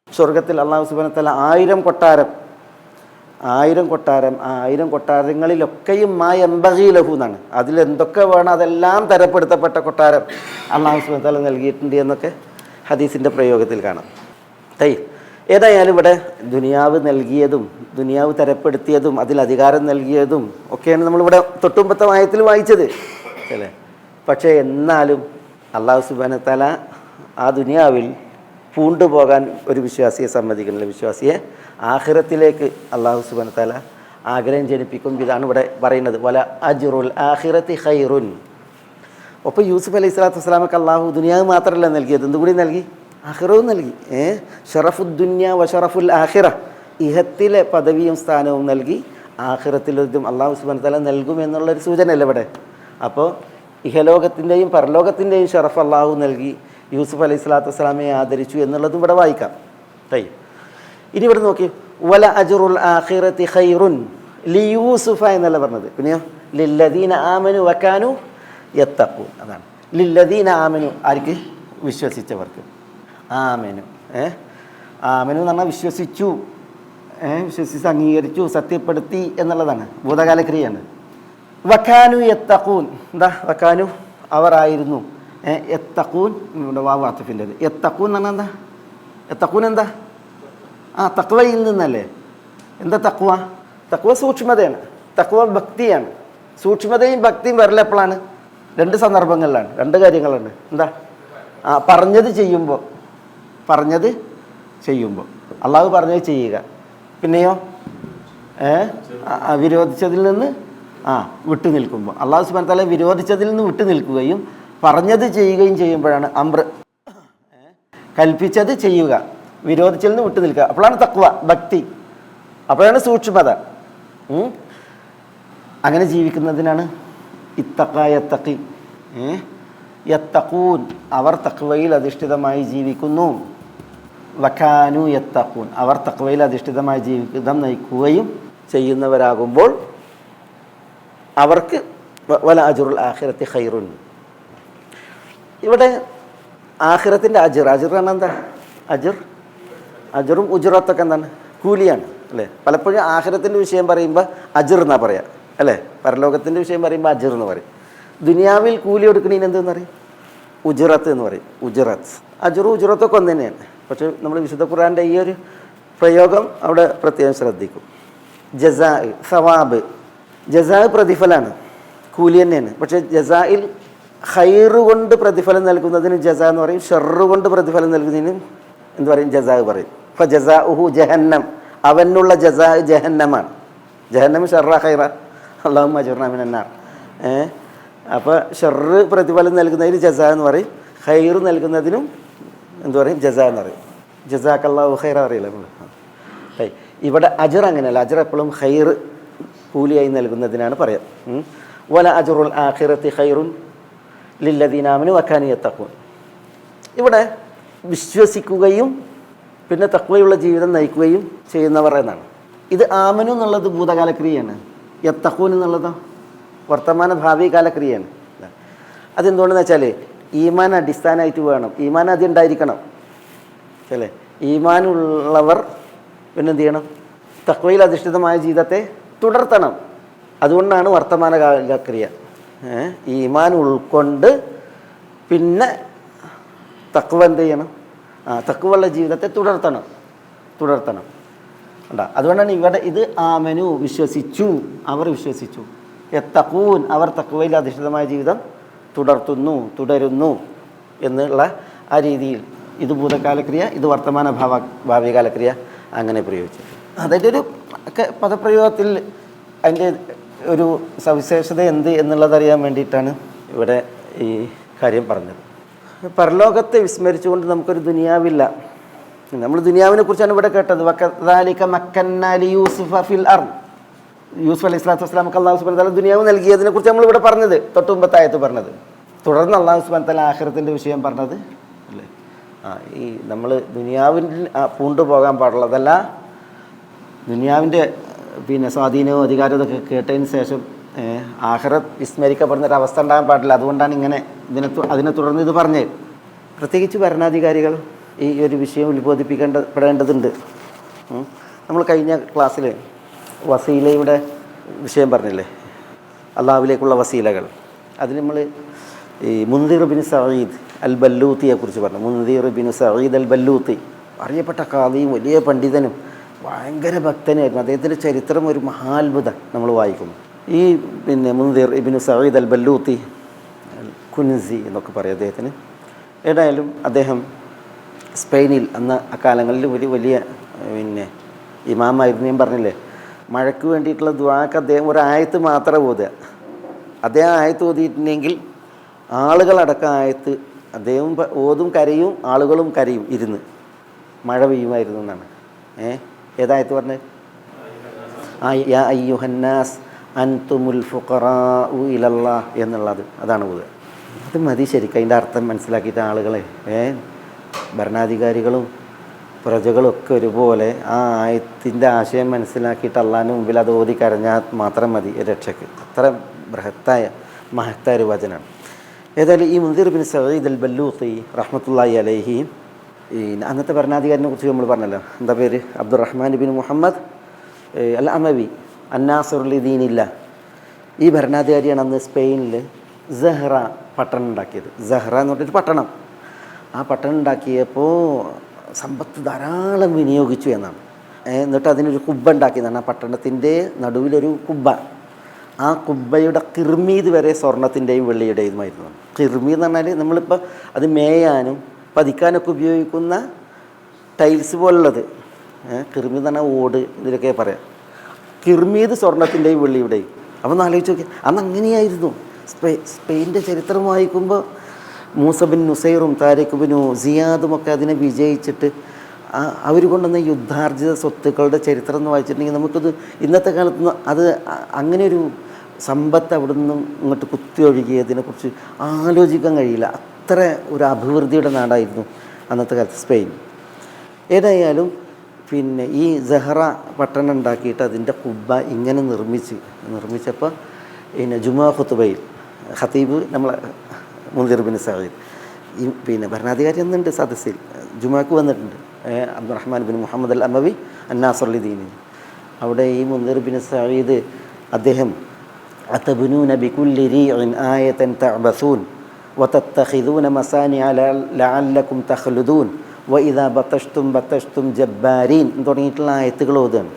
സ്വർഗത്തിൽ അല്ലാഹു സുബ്ഹാനഹു വ തആല 1000 കൊട്ടാരം, ആ 1000 കൊട്ടാരങ്ങളിലൊക്കെയും യംബഗീ ലഹു എന്നാണ്. അതിലെന്തൊക്കെ വേണം അതെല്ലാം തരപ്പെടുത്തപ്പെട്ട കൊട്ടാരം അല്ലാഹു സുബ്ഹാനഹു വ തആല നൽകിയിട്ടുണ്ട് എന്നൊക്കെ ഹദീസിൻ്റെ പ്രയോഗത്തിൽ കാണാം. ഏതായാലും ഇവിടെ ദുനിയാവ് നൽകിയതും ദുനിയാവ് തരപ്പെടുത്തിയതും അതിൽ അധികാരം നൽകിയതും ഒക്കെയാണ് നമ്മളിവിടെ തൊട്ടുമ്പത്തെ ആയത്തിൽ വായിച്ചത് അല്ലേ. പക്ഷേ എന്നാലും അല്ലാഹു സുബ്ഹാനഹു വ തആല ആ ദുനിയാവിൽ പൂണ്ടുപോകാൻ ഒരു വിശ്വാസിയെ സമ്മതിക്കുന്നില്ല. വിശ്വാസിയെ ആഖിറത്തിലേക്ക് അല്ലാഹു സുബ്ഹാനഹു വ തആല ആഗ്രഹം ജനിപ്പിക്കും. ഇതാണ് ഇവിടെ പറയുന്നത്, വല അജ്റുൽ ആഖിറത്തി ഖൈറുൻ. അപ്പോൾ യൂസുഫ് അലൈഹി സ്വലാത്തു വസ്സലാമക്ക് അല്ലാഹു ദുനിയാവ് മാത്രമല്ല നൽകിയത്, എന്തുകൂടി നൽകി? ആഖിറവും നൽകി. ഷറഫുദ്ദുന്യ വ ഷറഫുൽ ആഖിറ, ഇഹത്തിലെ പദവിയും സ്ഥാനവും നൽകി, ആഖിറത്തിലും അല്ലാഹു സുബ്ഹാനഹു വ തആല നൽകും എന്നുള്ളൊരു സൂചനയല്ല ഇവിടെ. അപ്പോൾ ഇഹലോകത്തിൻ്റെയും പരലോകത്തിൻ്റെയും ഷറഫ് അല്ലാഹു നൽകി, യൂസുഫ് അലൈഹി സ്വലാത്തു വസ്സലാമയെ ആദരിച്ചു എന്നുള്ളതും ഇവിടെ വായിക്കാം. ഇനി ഇവിടെ നോക്കി, വല അജ്റുൽ ആഖിറത്തി ഖൈറുൻ ലിയൂസുഫ എന്നല്ല പറഞ്ഞത്, പിന്നെയോ ലില്ലദീന ആമനു വകാനു യത്തഖൂൻ. അതാണ് ലില്ലദീന ആമനു, ആർക്ക്? വിശ്വസിച്ചവർക്ക്. ആമനു ആമനു എന്ന് പറഞ്ഞാൽ വിശ്വസിച്ചു, വിശ്വസിച്ച് അംഗീകരിച്ചു, സത്യപ്പെടുത്തി എന്നുള്ളതാണ്, ഭൂതകാല ക്രിയയാണ്. വകാനു യത്തഖൂൻ, എന്താ വകാനു? അവരായിരുന്നു. യത്തഖൂൻ ഇവിടെ വാവ് ആത്തിഫിൻ്റെത്. യത്തഖൂൻ എന്ന് പറഞ്ഞാൽ എന്താ? യത്തഖൂൻ എന്താ? തഖ്വയിൽ നിന്നല്ലേ. എന്താ തഖ്വ? തഖ്വ സൂക്ഷ്മതയാണ്, തഖ്വ ഭക്തിയാണ്. സൂക്ഷ്മതയും ഭക്തിയും വരല എപ്പോഴാണ്? 2 സന്ദർഭങ്ങളിലാണ്, 2 കാര്യങ്ങളുണ്ട്. എന്താ? പറഞ്ഞത് ചെയ്യുമ്പോൾ അള്ളാഹു പറഞ്ഞത് ചെയ്യുക, പിന്നെയോ വിരോധിച്ചതിൽ നിന്ന് വിട്ടു നിൽക്കുമ്പോൾ. അള്ളാഹു സുബ്ഹാനഹു വ തആല വിരോധിച്ചതിൽ നിന്ന് വിട്ടു നിൽക്കുകയും പറഞ്ഞത് ചെയ്യുകയും ചെയ്യുമ്പോഴാണ് അംറ്. കൽപ്പിച്ചത് ചെയ്യുക, വിരോധിച്ചതിൽ നിന്ന് വിട്ടു നിൽക്കുക, അപ്പോഴാണ് തഖ്വ ഭക്തി. അപ്പോഴാണ് സൂക്ഷ്മത. അങ്ങനെ ജീവിക്കുന്നതിനാണ് ഇത്തഖ യത്തഖി, യത്തഖൂൻ അവർ തഖ്വയിൽ അധിഷ്ഠിതമായി ജീവിക്കുന്നു, വകാനു യത്തഖൂൻ അവർ തഖ്വയിൽ അധിഷ്ഠിതമായി ജീവിതം നയിക്കുകയും ചെയ്യുന്നവരാകുമ്പോൾ അവർക്ക് വല അജ്റുൽ ആഖിറത്തി ഖൈറുൻ. ഇവിടെ ആഖിറത്തിൻ്റെ അജ്ർ പറഞ്ഞാൽ എന്താ? അജ്റും ഉജ്റത്തൊക്കെ എന്താണ്? കൂലിയാണ് അല്ലേ? പലപ്പോഴും ആഖിറത്തിൻ്റെ വിഷയം പറയുമ്പോൾ അജ്ർ എന്നാണ് പറയുക അല്ലേ? പരലോകത്തിൻ്റെ വിഷയം പറയുമ്പോൾ അജ്ർ എന്ന് പറയും. ദുനിയാവിൽ കൂലി കൊടുക്കണതിന് എന്തെന്ന് പറയും? ഉജ്റത്ത് എന്ന് പറയും. ഉജ്റത്ത്, അജ്റും ഉജ്റത്തൊക്കെ ഒന്ന് തന്നെയാണ്. പക്ഷേ നമ്മൾ വിശുദ്ധ ഖുർആൻ്റെ ഈ ഒരു പ്രയോഗം അവിടെ പ്രത്യേകം ശ്രദ്ധിക്കും. ജസാ, സവാബ്, ജസാ പ്രതിഫലമാണ്, കൂലി തന്നെയാണ്. പക്ഷേ ജസായിൽ ഖൈറ് കൊണ്ട് പ്രതിഫലം നൽകുന്നതിന് ജസാ എന്ന് പറയും, ഷർറ് കൊണ്ട് പ്രതിഫലം നൽകുന്നതിന് എന്ത് പറയും? ജസാ പറയും. അപ്പോൾ ജസാഉഹു ജഹന്നം, അവനുള്ള ജസാ ജഹന്നമാണ്. ജഹന്നം ഷർറ ഖൈറ, അല്ലാഹുമ്മ അജ്ർനാ മിനന്നാർ. അപ്പോൾ ഷർറ് പ്രതിഫലം നൽകുന്നതിന് ജസാ എന്ന് പറയും, ഖൈറ് നൽകുന്നതിനും എന്ത് പറയും? ജസാ എന്ന് പറയും. ജസാക്കല്ലാഹു ഖൈറ അറിയില്ല നമ്മൾ. ഇവിടെ അജ്ർ അങ്ങനെയല്ല. അജ്ർ എപ്പോഴും ഖൈറ് കൂലിയായി നൽകുന്നതിനാണ് പറയാം. വല അജ്റുൽ ആഖിറത്തി ഖൈറുൻ ലില്ലദീന ആമനു വകാനു യത്തഖൂൻ. ഇവിടെ വിശ്വസിക്കുകയും പിന്നെ തഖ്വയുള്ള ജീവിതം നയിക്കുകയും ചെയ്യുന്നവർ എന്നാണ്. ഇത് ആമനു എന്നുള്ളത് ഭൂതകാല ക്രിയയാണ്, യത്തഖൂൻ എന്നുള്ളതോ വർത്തമാന ഭാവി കാലക്രിയയാണ്. അതെന്തുകൊണ്ടെന്ന് വെച്ചാൽ ഈമാൻ അടിസ്ഥാനമായിട്ട് വേണം, ഈമാൻ ആദ്യം ഉണ്ടായിരിക്കണം അല്ലേ? ഈമാനുള്ളവർ പിന്നെ എന്ത് ചെയ്യണം? തഖ്വയിൽ അധിഷ്ഠിതമായ ജീവിതത്തെ തുടർത്തണം. അതുകൊണ്ടാണ് വർത്തമാന കാലക്രിയ. ഈമാൻ ഉൾക്കൊണ്ട് പിന്നെ തഖ്വ എന്ത് ചെയ്യണം? തഖ്വയുള്ള ജീവിതത്തെ തുടർത്തണം ഉണ്ടാ. അതുകൊണ്ടാണ് ഇവിടെ ഇത് ആമനു വിശ്വസിച്ചു, അവർ വിശ്വസിച്ചു, യത്തഖൂൻ അവർ തഖ്വയിൽ അധിഷ്ഠിതമായ ജീവിതം തുടരുന്നു എന്നുള്ള ആ രീതിയിൽ ഇത് ഭൂതകാലക്രിയ, ഇത് വർത്തമാന ഭാവി കാലക്രിയ അങ്ങനെ പ്രയോഗിച്ചു. അതിൻ്റെ ഒരു പദപ്രയോഗത്തിൽ അതിൻ്റെ ഒരു സവിശേഷത എന്ത് എന്നുള്ളതറിയാൻ വേണ്ടിയിട്ടാണ് ഇവിടെ ഈ കാര്യം പറഞ്ഞത്. പരലോകത്തെ വിസ്മരിച്ചുകൊണ്ട് നമുക്കൊരു ദുനിയാവില്ല. നമ്മൾ ദുനിയാവിനെ കുറിച്ചാണ് ഇവിടെ കേട്ടത്. വകദാലിക മക്കന്നാ ലിയൂസുഫ ഫിൽ അർദ്, യൂസുഫ് അലൈഹി സ്വലാത്തു വസ്സലാമക്ക് അല്ലാഹു സുബ്ഹാനഹു വ തആല ദുനിയാവ് നൽകിയതിനെ കുറിച്ച് നമ്മളിവിടെ പറഞ്ഞത്, തൊട്ടുമുമ്പത്തെ ആയത്ത് പറഞ്ഞത്. തുടർന്ന് അല്ലാഹു സുബ്ഹാനഹു വ തആല ആഖിറത്തിൻ്റെ വിഷയം പറഞ്ഞത് അല്ലേ? ഈ നമ്മൾ ദുനിയാവിൽ പൂണ്ടുപോകാൻ പാടുള്ളതല്ല. ദുനിയാവിൻ്റെ പിന്നെ സ്വാധീനവും അധികാരവും ഇതൊക്കെ കേട്ടതിന് ശേഷം ആഖിറത്ത് വിസ്മരിക്കപ്പെടുന്നൊരവസ്ഥ ഉണ്ടാകാൻ പാടില്ല. അതുകൊണ്ടാണ് ഇങ്ങനെ അതിനെ തുടർന്ന് ഇത് പറഞ്ഞത്. പ്രത്യേകിച്ച് ഭരണാധികാരികൾ ഈ ഒരു വിഷയം ഉത്ബോധിപ്പിക്കേണ്ടപ്പെടേണ്ടതുണ്ട്. നമ്മൾ കഴിഞ്ഞ ക്ലാസ്സിൽ വസീലയുടെ വിഷയം പറഞ്ഞില്ലേ, അള്ളാഹുവിലേക്കുള്ള വസീലകൾ. അതിൽ നമ്മൾ ഈ മുൻദിർ ബിൻ സഈദ് അൽ ബല്ലൂത്തിയെ കുറിച്ച് പറഞ്ഞു. മുൻദിർ ബിൻ സഈദ് അൽ ബല്ലൂത്തി അറിയപ്പെട്ട ഖാദിയും വലിയ പണ്ഡിതനും ഭയങ്കര ഭക്തനായിരുന്നു. അദ്ദേഹത്തിൻ്റെ ചരിത്രം ഒരു മഹാത്ഭുതം നമ്മൾ വായിക്കുന്നു. ഈ പിന്നെ മുൻദിർ ഇബ്നു സഈദ് അൽ ബല്ലൂത്തി കുൻസി എന്നൊക്കെ പറയും അദ്ദേഹത്തിന്. ഏതായാലും അദ്ദേഹം സ്പെയിനിൽ അന്ന് അക്കാലങ്ങളിൽ ഒരു വലിയ പിന്നെ ഇമാമായിരുന്നു. ഞാൻ പറഞ്ഞില്ലേ, മഴയ്ക്ക് വേണ്ടിയിട്ടുള്ള ദുആക്ക് അദ്ദേഹം ഒരു ആയത്ത് മാത്രമേ ഓതുക. അദ്ദേഹം ആയത്ത് ഓതിയിട്ടുണ്ടെങ്കിൽ ആളുകളടക്കം ആയത്ത് അദ്ദേഹം ഓതും, കരയും, ആളുകളും കരയും ഇരുന്ന്, മഴ പെയ്യുമായിരുന്നു എന്നാണ്. ഏതായത്ത് പറഞ്ഞത്? യാ അയ്യുഹന്നാസ് അൻതുമുൽ ഫുഖറാഉ ഇലല്ലാഹ് എന്നുള്ളത്. അതാണ് ഓതുക. അത് മതി ശരിക്കും അതിൻ്റെ അർത്ഥം മനസ്സിലാക്കിയിട്ട് ആളുകളെ ഭരണാധികാരികളും പ്രജകളും ഒക്കെ ഒരുപോലെ ആ ആയത്തിൻ്റെ ആശയം മനസ്സിലാക്കിയിട്ട് അള്ളാഹിൻ്റെ മുമ്പിൽ അത് ഓതി കരഞ്ഞാൽ മാത്രം മതി രക്ഷയ്ക്ക്. അത്ര മഹത്തായ ഒരു വചനമാണ്. ഏതായാലും ഈ മുൻദിർ ബിൻ സഈദ് അൽ ബല്ലൂത്തി റഹ്മത്തുള്ളാഹി അലൈഹി, ഈ അന്നത്തെ ഭരണാധികാരിനെ കുറിച്ച് നമ്മൾ പറഞ്ഞല്ലോ, എന്താ പേര്? അബ്ദുറഹ്മാൻ ബിൻ മുഹമ്മദ് അൽ അമവി അന്നാസുറുൽ ദീനില്ല. ഈ ഭരണാധികാരിയാണ് അന്ന് സ്പെയിനിൽ സഹ്റ പട്ടണം ഉണ്ടാക്കിയത്. സഹ്റ എന്ന് പറഞ്ഞൊരു പട്ടണം. ആ പട്ടണം ഉണ്ടാക്കിയപ്പോൾ സമ്പത്ത് ധാരാളം വിനിയോഗിച്ചു എന്നാണ്. എന്നിട്ട് അതിനൊരു കുബ്ബ ഉണ്ടാക്കിയതാണ്. ആ പട്ടണത്തിൻ്റെ നടുവിലൊരു കുബ്ബ. ആ കുബ്ബയുടെ കിർമീത് വരെ സ്വർണത്തിൻ്റെയും വെള്ളിയുടെയുമായിരുന്നു. കിർമീത് എന്ന് പറഞ്ഞാൽ നമ്മളിപ്പോൾ അത് മേയാനും പതിക്കാനൊക്കെ ഉപയോഗിക്കുന്ന ടൈൽസ് പോലുള്ളത്. കിർമീത് എന്ന് പറഞ്ഞാൽ ഓട്, ഇതിലൊക്കെ പറയാം. കിർമീത് സ്വർണത്തിൻ്റെയും വെള്ളിയുടെയും. അപ്പം ആലോചിച്ച് നോക്കി, അന്ന് അങ്ങനെയായിരുന്നു. സ്പെയിൻ്റെ ചരിത്രം വായിക്കുമ്പോൾ മൂസ ബിൻ നുസൈറും താരിഖ് ബിൻ സിയാദും ഒക്കെ അതിനെ വിജയിച്ചിട്ട് അവർ കൊണ്ടുവന്ന യുദ്ധാർജിത സ്വത്തുക്കളുടെ ചരിത്രം എന്ന് വായിച്ചിട്ടുണ്ടെങ്കിൽ നമുക്കത് ഇന്നത്തെ കാലത്ത് അത് അങ്ങനെ ഒരു സമ്പത്ത് അവിടെ നിന്നും ഇങ്ങോട്ട് കുത്തി ഒഴുകിയതിനെക്കുറിച്ച് ആലോചിക്കാൻ കഴിയില്ല. അത്ര ഒരു അഭിവൃദ്ധിയുടെ നാടായിരുന്നു അന്നത്തെ കാലത്ത് സ്പെയിൻ. ഏതായാലും പിന്നെ ഈ സെഹ്റ പട്ടണം ഉണ്ടാക്കിയിട്ട് അതിൻ്റെ കുബ്ബ ഇങ്ങനെ നിർമ്മിച്ചപ്പോൾ പിന്നെ ജുമാ ഖുത്ബയിൽ ഖതീബ് നമ്മളെ മുൻദിർ ബിൻ സഈദ് ഈ പിന്നെ ഭരണാധികാരി എന്നുണ്ട് സദസ്സിൽ ജുമാക്ക് വന്നിട്ടുണ്ട്, അബ്ദുറഹ്മാൻ ബിൻ മുഹമ്മദ് അൽ അമവി അന്നാസുൽ ദീനി. അവിടെ ഈ മുൻദിർ ബിൻ സഈദ് അദ്ദേഹം അതബ്നൂന ബികുല്ലി റീഇൻ ആയതൻ തഅബസൂൻ വതത്തഖിദൂന മസാനിഅ ലഅല്ലകും തഖ്ലുദൂൻ വഇദാ ബതഷ്തും ജബ്ബാരീൻ തുടങ്ങിയിട്ടുള്ള ആയത്തുകൾ ഓതുകയാണ്.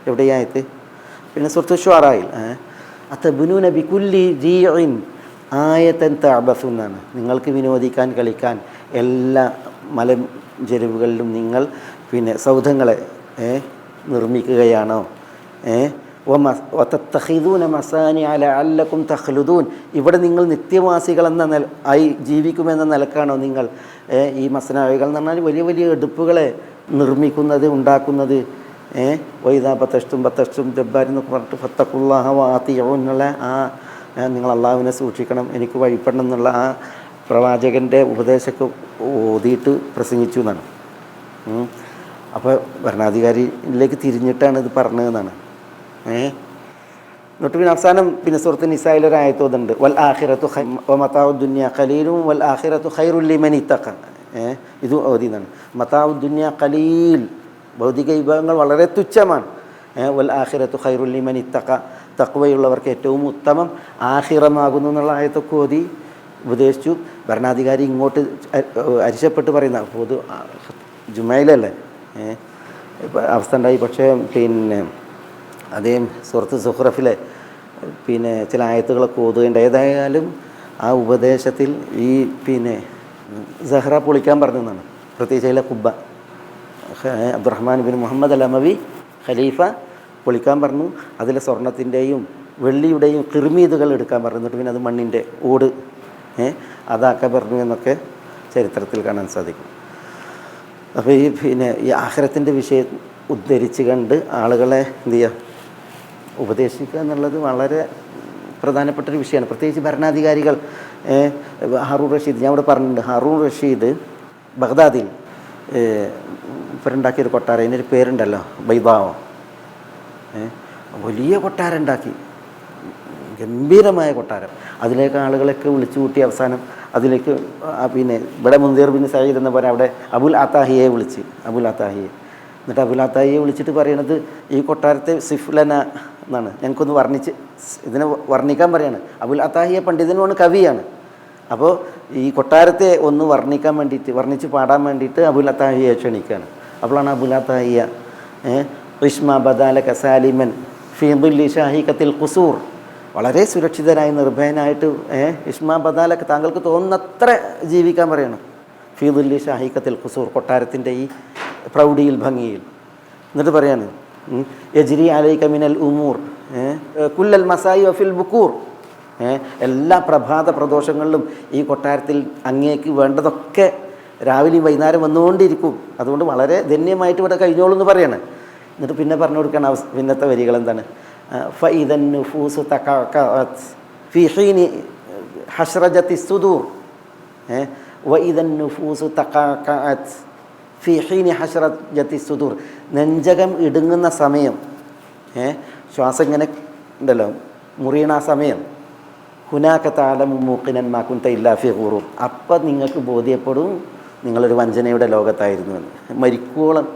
എവിടെ ഈ ആയത്ത്? പിന്നെ സൂറത്തു ശുആറയിൽ അതബ്നൂന ബികുല്ലി റീഇൻ ആയതൻ തഅബസൂൻ എന്നാണ്. നിങ്ങൾക്ക് വിനോദിക്കാൻ കളിക്കാൻ എല്ലാ മലഞ്ചെരുവുകളിലും നിങ്ങൾ പിന്നെ സൗധങ്ങളെ നിർമ്മിക്കുകയാണോ? വതത്തഖിദൂന മസാനിഅ ലഅല്ലകും തഖ്ലുദൂൻ, ഇവിടെ നിങ്ങൾ നിത്യവാസികൾ ആയി ജീവിക്കുമെന്ന നിലക്കാണോ നിങ്ങൾ ഈ മസ്നാവികൾ എന്ന് പറഞ്ഞാൽ വലിയ വലിയ എടുപ്പുകളെ നിർമ്മിക്കുന്നത് ഉണ്ടാക്കുന്നത്? വൈദാ ബതഷ്തും ജബ്ബാരി എന്നൊക്കെ പറഞ്ഞിട്ട് ഫത്തഖുല്ലാഹ വഅതിഉൻ എന്നുള്ള നിങ്ങൾ അള്ളാഹുവിനെ സൂക്ഷിക്കണം, എനിക്ക് വഴിപ്പെടണം എന്നുള്ള ആ പ്രവാചകൻ്റെ ഉപദേശമൊക്കെ ഓതിയിട്ട് പ്രസംഗിച്ചു എന്നാണ്. അപ്പോൾ ഭരണാധികാരിയിലേക്ക് തിരിഞ്ഞിട്ടാണ് ഇത് പറഞ്ഞതെന്നാണ്. എന്നിട്ട് പിന്നെ അവസാനം പിന്നെ സൂറത്ത് നിസായിൽ ഒരു ആയത്തോതുണ്ട്, വൽ ആഖിറത്തു മതാഉ ദുനിയ ഖലീലും വൽ ആഖിറത്തു ഖൈറുൽ ലിമൻ ഇത്തഖ. ഇത് ഓതിന്നാണ്. മതാഉ ദുനിയ ഖലീൽ, ഭൗതിക വിഭവങ്ങൾ വളരെ തുച്ഛമാണ്. വൽ ആഖിറത്തു ഖൈറുൽ ലിമൻ ഇത്തഖ, തഖ്വയുള്ളവർക്ക് ഏറ്റവും ഉത്തമം ആഖിറമാകുന്നു എന്നുള്ള ആയത്തൊക്കെ ഓതി ഉപദേശിച്ചു. ഭരണാധികാരി ഇങ്ങോട്ട് അരിശപ്പെട്ട് പറയുന്ന പൊതു ജുമയിലല്ലേ അവസ്ഥ ഉണ്ടായി. പക്ഷേ പിന്നെ അതേ സൂറത്ത് സുഹ്റഫിലെ പിന്നെ ചില ആയത്തുകളൊക്കെ ഓതുകയുണ്ട്. ഏതായാലും ആ ഉപദേശത്തിൽ ഈ പിന്നെ സെഹ്റ പൊളിക്കാൻ പറഞ്ഞതാണ്. പ്രത്യേകിച്ച് അതിലെ കുബ്ബ അബ്ദുറഹ്മാൻ ബിൻ മുഹമ്മദ് അൽ അമവി ഖലീഫ പൊളിക്കാൻ പറഞ്ഞു. അതിലെ സ്വർണത്തിൻ്റെയും വെള്ളിയുടെയും കിർമീതുകൾ എടുക്കാൻ പറഞ്ഞു. എന്നിട്ട് പിന്നെ അത് മണ്ണിൻ്റെ ഓട് അതാക്കാൻ പറഞ്ഞു എന്നൊക്കെ ചരിത്രത്തിൽ കാണാൻ സാധിക്കും. അപ്പോൾ ഈ പിന്നെ ഈ ആഖിറത്തിൻ്റെ വിഷയം ഉദ്ധരിച്ച് കണ്ട് ആളുകളെ എന്ത് ചെയ്യുക, ഉപദേശിക്കുക എന്നുള്ളത് വളരെ പ്രധാനപ്പെട്ടൊരു വിഷയമാണ്. പ്രത്യേകിച്ച് ഭരണാധികാരികൾ. ഹാറൂൺ റഷീദ്, ഞാൻ ഇവിടെ പറഞ്ഞിട്ടുണ്ട്, ഹാറൂൺ റഷീദ് ബഗ്ദാദിൽ ഇവരുണ്ടാക്കിയൊരു കൊട്ടാരം, അതിനൊരു പേരുണ്ടല്ലോ, ബൈദാവോ. വലിയ കൊട്ടാരം ഉണ്ടാക്കി, ഗംഭീരമായ കൊട്ടാരം. അതിലേക്ക് ആളുകളൊക്കെ വിളിച്ചു കൂട്ടി അവസാനം അതിലേക്ക് പിന്നെ ഇവിടെ മുൻദിർ ബിൻ സഈദ് എന്ന പോലെ അവിടെ അബുൽ അത്താഹിയെ വിളിച്ച്, എന്നിട്ട് അബുൽ അത്താഹിയെ വിളിച്ചിട്ട് പറയണത് ഈ കൊട്ടാരത്തെ സിഫ്ലന എന്നാണ്, ഞങ്ങൾക്കൊന്ന് ഇതിനെ വർണ്ണിക്കാൻ പറയാണ്. അബുൽ അത്താഹിയ പണ്ഡിതനുമാണ്, കവിയാണ്. അപ്പോൾ ഈ കൊട്ടാരത്തെ ഒന്ന് വർണ്ണിച്ച് പാടാൻ വേണ്ടിയിട്ട് അബുൽ അത്താഹിയെ ക്ഷണിക്കുകയാണ്. അപ്പോഴാണ് അബുൽ അത്താഹിയ ഇഷ്മ ബദാല കസാലിമൻ ഫീ ദില്ലി ഷാഹിഖത്തിൽ ഖുസൂർ, വളരെ സുരക്ഷിതനായി നിർഭയനായിട്ട് ഇഷ്മ ബദാലക്ക് താങ്കൾക്ക് തോന്നുന്നത്ര ജീവിക്കാൻ പറയണം. ഫീ ദില്ലി ഷാഹിഖത്തിൽ ഖുസൂർ, കൊട്ടാരത്തിൻ്റെ ഈ പ്രൗഢിയിൽ ഭംഗിയിൽ. എന്നിട്ട് പറയാണ് യജ്രി അലൈക മിനൽ ഉമൂർ കുല്ലൽ മസായി വഫിൽ ബുക്കൂർ, എല്ലാ പ്രഭാത പ്രദോഷങ്ങളിലും ഈ കൊട്ടാരത്തിൽ അങ്ങേക്ക് വേണ്ടതൊക്കെ രാവിലെയും വൈകുന്നേരം വന്നുകൊണ്ടിരിക്കും. അതുകൊണ്ട് വളരെ ധന്യമായിട്ട് ഇവിടെ കഴിഞ്ഞോളൂ എന്ന് പറയാണ്. എന്നിട്ട് പിന്നെ പറഞ്ഞു കൊടുക്കണം പിന്നത്തെ വരികൾ എന്താണ്? ഫഇദൻ നുഫൂസു തഖഅഖഅത് ഫീ ഹീനി ഹശ്റജത്തി സുദൂർ വഇദൻ നുഫൂസു തഖഅഖഅത് ഫീ ഹീനി ഹശ്റജത്തി സുദൂർ, നെഞ്ചകം ഇടുങ്ങുന്ന സമയം, ശ്വാസം ഇങ്ങനെ ഉണ്ടല്ലോ മുറിയണ ആ സമയം, ഹുനാക തഅലമു മൂഖിനൻ മാ കുൻത ഇല്ലാ ഫീ ഖുറൂർ, അപ്പം നിങ്ങൾക്ക് ബോധ്യപ്പെടും നിങ്ങളൊരു വഞ്ചനയുടെ ലോകത്തായിരുന്നു എന്ന്. മരിക്കോളം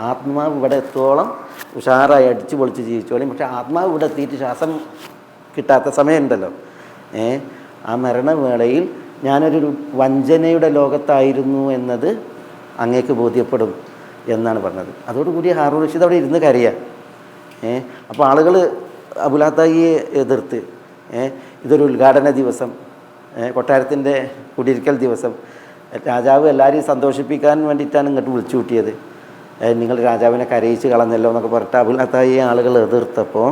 ആത്മാവ് ഇവിടെ എത്തോളം ഉഷാറായി അടിച്ചു പൊളിച്ച് ജീവിച്ചോളും. പക്ഷെ ആത്മാവ് ഇവിടെ എത്തിയിട്ട് ശ്വാസം കിട്ടാത്ത സമയമുണ്ടല്ലോ, ആ മരണവേളയിൽ ഞാനൊരു വഞ്ചനയുടെ ലോകത്തായിരുന്നു എന്നത് അങ്ങേക്ക് ബോധ്യപ്പെടും എന്നാണ് പറഞ്ഞത്. അതോടുകൂടി ഹാറൂൺ റഷീദ് അവിടെ ഇരുന്ന് കരയുക. അപ്പോൾ ആളുകൾ അബുൽ അത്താഹിയെ എതിർത്ത്, ഇതൊരു ഉദ്ഘാടന ദിവസം, കൊട്ടാരത്തിൻ്റെ കുടിയിരിക്കൽ ദിവസം, രാജാവ് എല്ലാവരെയും സന്തോഷിപ്പിക്കാൻ വേണ്ടിയിട്ടാണ് ഇങ്ങോട്ട് വിളിച്ചു കൂട്ടിയത്, നിങ്ങൾ രാജാവിനെ കരയിച്ച് കളഞ്ഞല്ലോ എന്നൊക്കെ പറഞ്ഞിട്ട് അബുൽ അത്താഹിയെ ആളുകൾ എതിർത്തപ്പോൾ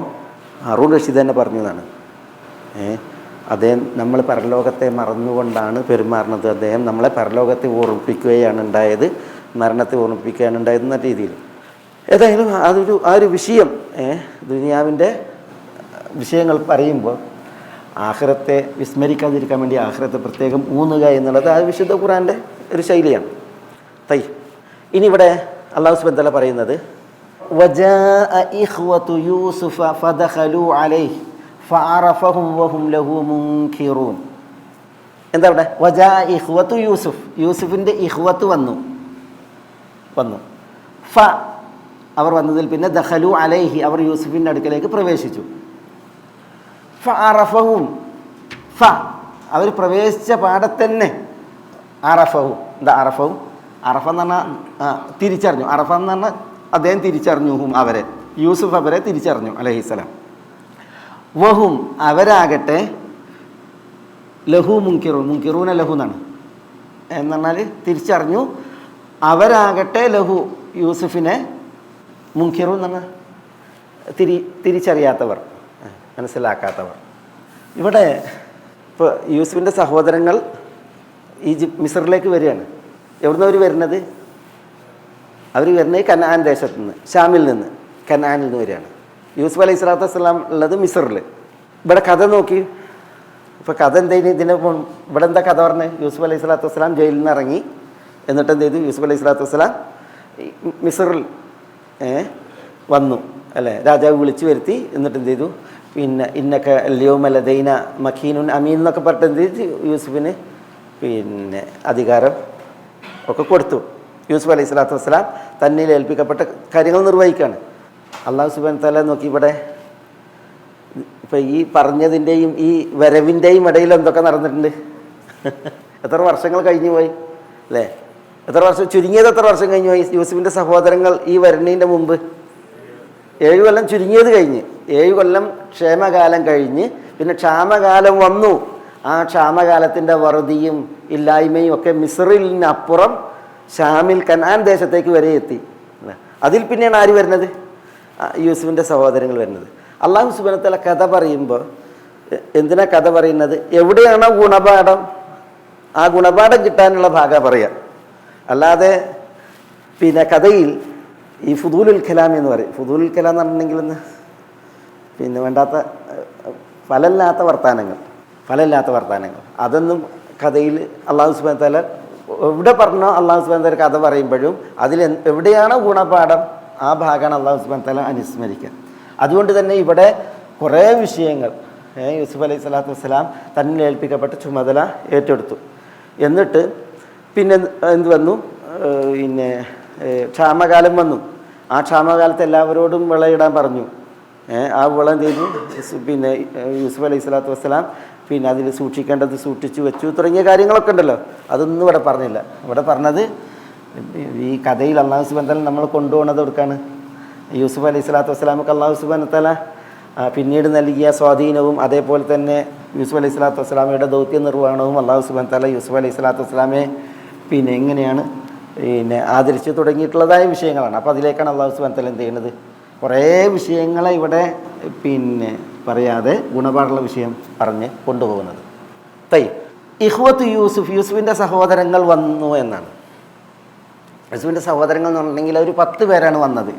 ഹാറൂൺ റഷീദ് തന്നെ പറഞ്ഞതാണ്, അദ്ദേഹം നമ്മൾ പരലോകത്തെ മറന്നുകൊണ്ടാണ് പെരുമാറുന്നത്. അദ്ദേഹം നമ്മളെ പരലോകത്തെ ഓർമ്മിപ്പിക്കുകയാണ് ഉണ്ടായത്, മരണത്തെ ഓർമ്മിപ്പിക്കുകയാണ് ഉണ്ടായതെന്ന രീതിയിൽ. ഏതായാലും ആ ഒരു വിഷയം ദുനിയാവിൻ്റെ വിഷയങ്ങൾ പറയുമ്പോൾ ആഖിറത്തെ വിസ്മരിക്കാതിരിക്കാൻ വേണ്ടി ആഖിറത്തെ പ്രത്യേകം ഊന്നുക എന്നുള്ളത് ആ വിശുദ്ധ ഖുർആൻ്റെ ഒരു ശൈലിയാണ്. ഇനി ഇവിടെ അല്ലാഹു സുബ്ഹാനഹു വ തആല പറയുന്നത് വജാഅ ഇഖ്വതു യൂസുഫ ഫദഖലു അലൈഹി ഫഅറഫഹും വഹും ലഹു മുൻകിറൂൻ. എന്താ ഇവിടെ? വജാഅ ഇഖ്വതു യൂസുഫ്, യൂസുഫിൻ്റെ ഇഖ്വത്ത് വന്നു. അവർ വന്നതിൽ പിന്നെ ദഖലു അലൈഹി, അവർ യൂസുഫിൻ്റെ അടുക്കലേക്ക് പ്രവേശിച്ചു. ഫഅറഫഹും, അവർ പ്രവേശിച്ച പാടത്തന്നെ അറഫഹും. എന്താ അറഫഹും? അറഫ എന്ന് പറഞ്ഞാൽ തിരിച്ചറിഞ്ഞു. അറഫ എന്ന് പറഞ്ഞാൽ അദ്ദേഹം തിരിച്ചറിഞ്ഞു അവരെ, യൂസുഫ് അവരെ തിരിച്ചറിഞ്ഞു അലൈഹിസ്സലാം. വഹും, അവരാകട്ടെ ലഹു മുൻകിറൂൻ, മുൻകിറൂന ലഹു എന്നാണ് എന്ന് പറഞ്ഞാൽ തിരിച്ചറിഞ്ഞു. അവരാകട്ടെ ലഹു, യൂസുഫിനെ മുൻകിറൂൻ എന്ന് പറഞ്ഞാൽ തിരിച്ചറിയാത്തവർ, മനസ്സിലാക്കാത്തവർ. ഇവിടെ ഇപ്പോൾ യൂസുഫിൻ്റെ സഹോദരങ്ങൾ മിസ്റിലേക്ക് വരികയാണ്. എവിടുന്ന് അവർ വരുന്നത്? അവർ വരുന്നത് കനാൻ ദേശത്ത് നിന്ന്, ഷാമിൽ നിന്ന്, കനാനിൽ നിന്ന് വരികയാണ്. യൂസുഫ് അലൈഹി സ്വലാത്തു വസ്സലാം ഉള്ളത് മിസ്റിൽ. ഇവിടെ കഥ നോക്കി. ഇപ്പോൾ കഥ എന്തേലും ഇവിടെ എന്താ കഥ പറഞ്ഞത്? യൂസുഫ് അലൈഹി സ്വലാത്തു വസ്സലാം ജയിലിൽ നിന്ന് ഇറങ്ങി. എന്നിട്ട് എന്ത് ചെയ്തു? യൂസുഫ് അലൈഹി സ്വലാത്തു വസ്സലാം മിസ്റിൽ വന്നു അല്ലേ, രാജാവ് വിളിച്ചു വരുത്തി. എന്നിട്ട് എന്ത് ചെയ്തു? പിന്നെ ഇന്നക ല്യൗമലദൈന മഖീനുൻ അമീൻ എന്നൊക്കെ പറഞ്ഞിട്ട് എന്ത് ചെയ്തു? യൂസുഫിന് പിന്നെ അധികാരം ഒക്കെ കൊടുത്തു. യൂസുഫ് അലൈഹി സ്വലാത്തു വസ്സലാം തന്നിൽ ഏൽപ്പിക്കപ്പെട്ട കാര്യങ്ങൾ നിർവഹിക്കുകയാണ്. അല്ലാഹു സുബ്ഹാനഹു വ തആല നോക്കി ഇവിടെ ഇപ്പം ഈ പറഞ്ഞതിൻ്റെയും ഈ വരവിൻ്റെയും ഇടയിൽ എന്തൊക്കെ നടന്നിട്ടുണ്ട്? എത്ര വർഷങ്ങൾ കഴിഞ്ഞു പോയി അല്ലേ? എത്ര വർഷം, ചുരുങ്ങിയത് എത്ര വർഷം കഴിഞ്ഞു പോയി? യൂസുഫിൻ്റെ സഹോദരങ്ങൾ ഈ വരുന്നതിൻ്റെ മുമ്പ് 7 കൊല്ലം ചുരുങ്ങിയത് കഴിഞ്ഞ്, 7 കൊല്ലം ക്ഷേമകാലം കഴിഞ്ഞ് പിന്നെ ക്ഷാമകാലം വന്നു. ആ ക്ഷാമകാലത്തിൻ്റെ വറുതിയും ഇല്ലായ്മയും ഒക്കെ മിസ്റിനപ്പുറം ഷാമിൽ കനാൻ ദേശത്തേക്ക് വരെ എത്തി. അതിൽ പിന്നെയാണ് ആര് വരുന്നത്? യൂസുഫിൻ്റെ സഹോദരങ്ങൾ വരുന്നത്. അല്ലാഹു സുബ്ഹാനഹു വ തആല കഥ പറയുമ്പോൾ എന്തിനാ കഥ പറയുന്നത്? എവിടെയാണോ ഗുണപാഠം, ആ ഗുണപാഠം കിട്ടാനുള്ള ഭാഗം പറയുക. അല്ലാതെ പിന്നെ കഥയിൽ ഈ ഫുദൂലുൽ കലാം എന്ന് പറയും. ഫുദൂലുൽ കലാം എന്ന് പറഞ്ഞിട്ടുണ്ടെങ്കിൽ പിന്നെ വേണ്ടാത്ത ഫലമില്ലാത്ത വർത്താനങ്ങൾ അതൊന്നും കഥയിൽ അല്ലാഹു സുബ്ഹാനഹു വ തആല എവിടെ പറഞ്ഞോ അല്ലാഹു സുബ്ഹാനഹു വ തആല കഥ പറയുമ്പോഴും അതിൽ എവിടെയാണോ ഗുണപാഠം ആ ഭാഗമാണ് അല്ലാഹു സുബ്ഹാനഹു വ തആല അനുസ്മരിക്കുക. അതുകൊണ്ട് തന്നെ ഇവിടെ കുറേ വിഷയങ്ങൾ യൂസുഫ് അലൈഹി സ്വലാത്തു വസ്സലാം തന്നിൽ ഏൽപ്പിക്കപ്പെട്ട ചുമതല ഏറ്റെടുത്തു. എന്നിട്ട് പിന്നെ എന്ത് വന്നു? പിന്നെ ക്ഷാമകാലം വന്നു. ആ ക്ഷാമകാലത്ത് എല്ലാവരോടും വിളയിടാൻ പറഞ്ഞു. ആ വിള എന്ത് ചെയ്തു? പിന്നെ യൂസുഫ് അലൈഹി സ്വലാത്തു വസ്സലാം പിന്നെ അതിൽ സൂക്ഷിക്കേണ്ടത് സൂക്ഷിച്ചു വെച്ചു തുടങ്ങിയ കാര്യങ്ങളൊക്കെ ഉണ്ടല്ലോ. അതൊന്നും ഇവിടെ പറഞ്ഞില്ല. ഇവിടെ പറഞ്ഞത് ഈ കഥയിൽ അല്ലാഹു സുബ്ഹാനഹു വ തആല നമ്മൾ കൊണ്ടുപോകുന്നത് കൊടുക്കാണ്. യൂസുഫ് അലൈഹി സ്വലാത്തു വസ്സലാമക്ക് അല്ലാഹു സുബ്ഹാനഹു വ തആല പിന്നീട് നൽകിയ സ്വാധീനവും അതേപോലെ തന്നെ യൂസുഫ് അലൈഹി സ്വലാത്തു വസ്സലാമയുടെ ദൗത്യ നിർവഹണവും അല്ലാഹു സുബ്ഹാനഹു വ തആല യൂസുഫ് അലൈഹി സ്വലാത്തു വസ്സലാമെ പിന്നെ എങ്ങനെയാണ് പിന്നെ ആദരിച്ച് തുടങ്ങിയിട്ടുള്ളതായ വിഷയങ്ങളാണ്. അപ്പോൾ അതിലേക്കാണ് അല്ലാഹു സുബ്ഹാനഹു വ തആല എന്ത് ചെയ്യുന്നത്? കുറേ വിഷയങ്ങളെ ഇവിടെ പിന്നെ പറയാതെ ഗുണപാഠമുള്ള വിഷയം പറഞ്ഞ് കൊണ്ടുപോകുന്നത്. ഇഖ്വത്തു യൂസുഫ്, യൂസുഫിൻ്റെ സഹോദരങ്ങൾ വന്നു എന്നാണ്. യൂസുഫിൻ്റെ സഹോദരങ്ങൾ എന്ന് പറഞ്ഞിട്ടുണ്ടെങ്കിൽ അവർ 10 പേരാണ് വന്നത്.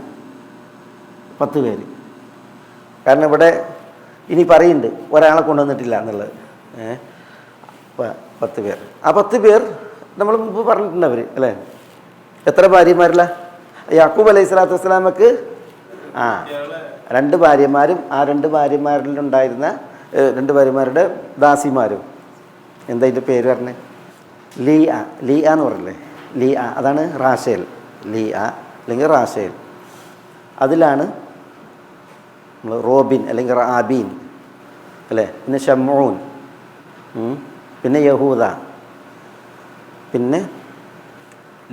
10 പേര്. കാരണം ഇവിടെ ഇനി പറയുന്നുണ്ട് ഒരാളെ കൊണ്ടുവന്നിട്ടില്ല എന്നുള്ളത്. 10 പേർ. ആ 10 പേർ നമ്മൾ മുമ്പ് പറഞ്ഞിട്ടുണ്ട്. അവർ അല്ലേ, എത്ര ഭാര്യമാരില്ല? യാക്കൂബ് അലൈഹി സ്വലാത്തു വസ്സലാമക്ക് 2 ഭാര്യമാരും ആ 2 ഭാര്യമാരിലുണ്ടായിരുന്ന 2 ഭാര്യമാരുടെ ദാസിമാരും. എന്താ ഇതിൻ്റെ പേര് പറഞ്ഞത്? ലിയ എന്ന് പറഞ്ഞില്ലേ? ലിയ, അതാണ് റാഷേൽ. ലിയ അല്ലെങ്കിൽ റാഷേൽ. അതിലാണ് നമ്മൾ റോബിൻ അല്ലെങ്കിൽ റാബീൻ അല്ലേ, പിന്നെ ഷമ്മൂൻ, പിന്നെ യഹൂദ, പിന്നെ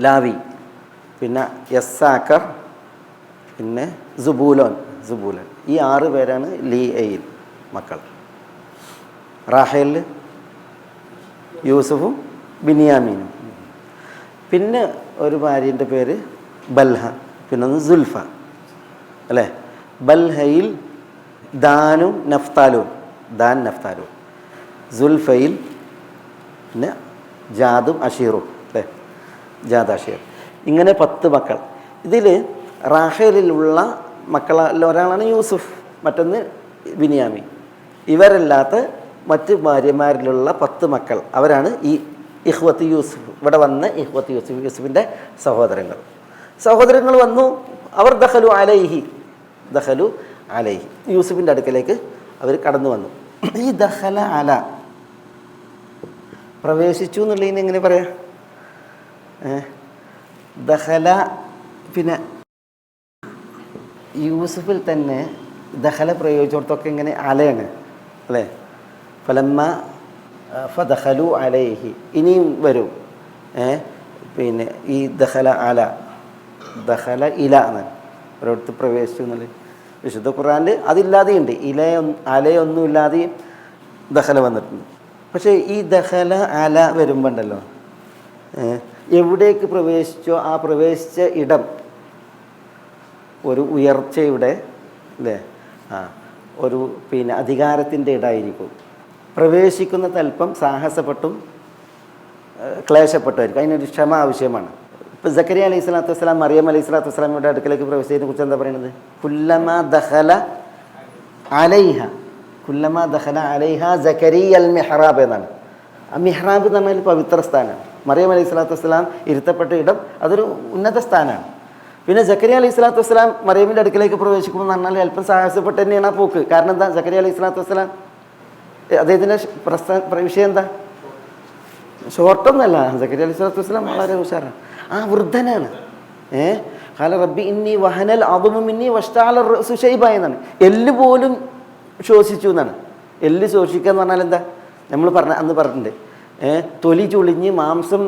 ലാവി, പിന്നെ യസ്സാക്കർ, പിന്നെ സുബൂലോൻ. ഈ 6 പേരാണ് ലീയയിൽ മക്കൾ. റാഹേലിൽ യൂസുഫും ബിനിയാമീനും. പിന്നെ ഒരു ഭാര്യൻ്റെ പേര് ബൽഹ, പിന്നെ ഒന്ന് സുൽഫ അല്ലേ. ബൽഹയിൽ ദാനും നഫ്താലും. സുൽഫൈൽ, പിന്നെ ജാദും അഷീറും അല്ലേ, ജാദ് അഷീർ, ഇങ്ങനെ 10 മക്കൾ. ഇതിൽ റാഹേലിലുള്ള മക്കളിൽ ഒരാളാണ് യൂസുഫ്, മറ്റൊന്ന് ബിനിയാമി. ഇവരല്ലാത്ത മറ്റ് ഭാര്യമാരിലുള്ള 10 മക്കൾ, അവരാണ് ഈ ഇഖ്വത്ത് യൂസുഫ്. ഇവിടെ വന്ന ഇഖ്വത്ത് യൂസുഫ്, യൂസുഫിൻ്റെ സഹോദരങ്ങൾ വന്നു. അവർ ദഖലു അലൈഹി യൂസുഫിൻ്റെ അടുക്കലേക്ക് അവർ കടന്നു വന്നു. ഈ ദഖല അല, പ്രവേശിച്ചു എന്നുള്ളതിന് എങ്ങനെ പറയാം? ദഖല, പിന്നെ യൂസുഫിൽ തന്നെ ദഖല പ്രയോഗിച്ചിടത്തൊക്കെ ഇങ്ങനെ അലയാണ് അല്ലേ. ഫലമ്മ ഫദഖലു അലൈഹി, ഇനിയും വരും. പിന്നെ ഈ ദഖല അല, ദഖല ഇല എന്നാണ് ഒരിടത്ത് പ്രവേശിച്ചു എന്നുള്ളത്. വിശുദ്ധ ഖുർആനിൽ അതില്ലാതെയുണ്ട്, അലയൊന്നും ഇല്ലാതെയും ദഖല വന്നിട്ടുണ്ട്. പക്ഷേ ഈ ദഖല അല വരുമ്പോണ്ടല്ലോ, എവിടേക്ക് പ്രവേശിച്ചോ ആ പ്രവേശിച്ച ഇടം ഒരു ഉയർച്ചയുടെ അല്ലേ, ഒരു പിന്നെ അധികാരത്തിൻ്റെ ഇടമായിരിക്കും. പ്രവേശിക്കുന്ന തൽപ്പം സാഹസപ്പെട്ടും ക്ലേശപ്പെട്ടുമായിരിക്കും. അതിനൊരു ക്ഷമ ആവശ്യമാണ്. ഇപ്പോൾ സക്കരിയ അലൈഹി സ്വലാത്തു വസ്സലാം മറിയം അലൈഹി സ്വലാത്തു വസ്സലാമിയുടെ അടുക്കലേക്ക് പ്രവേശിച്ചതിനെ കുറിച്ച് എന്താ പറയുന്നത്? കുല്ലമാ ദഖല അലൈഹ സക്കരിയൽ മിഹ്റാബ് എന്നാണ്. ആ മിഹ്റാബ് എന്ന് പറഞ്ഞാൽ പവിത്ര സ്ഥാനമാണ്. മറിയം അലൈഹി സ്വലാത്തു വസ്സലാം ഇരുത്തപ്പെട്ട ഇടം അതൊരു ഉന്നത സ്ഥാനമാണ്. പിന്നെ സക്കരിയ അലൈഹി സ്വലാത്തു വസ്സലാം മറിയമിൻ്റെ അടുക്കലേക്ക് പ്രവേശിക്കുമ്പോൾ എന്ന് പറഞ്ഞാൽ അല്പം സാഹസപ്പെട്ട് തന്നെയാണ് ആ പോക്ക്. കാരണം എന്താ? സക്കരിയ അലൈഹി സ്വലാത്തു വസ്സലാം അദ്ദേഹത്തിൻ്റെ വിഷയം എന്താ? ഷോർട്ടൊന്നല്ല. സക്കരിയ അലൈഹി സ്വലാത്തു വസ്സലാം വളരെ ഉഷാറാണ്, ആ വൃദ്ധനാണ്. ഖാല റബ്ബി ഇന്നി വഹനൽ അദ്മു മിന്നി വഷ്തഅല റഅസു ശൈബ എന്നാണ്. എല്ല് പോലും ശോഷിച്ചു എന്നാണ്. എല്ല് ശോഷിക്കുക എന്ന് പറഞ്ഞാൽ എന്താ? നമ്മൾ അന്ന് പറഞ്ഞിട്ടുണ്ട്, തൊലി ചുളിഞ്ഞ് മാംസം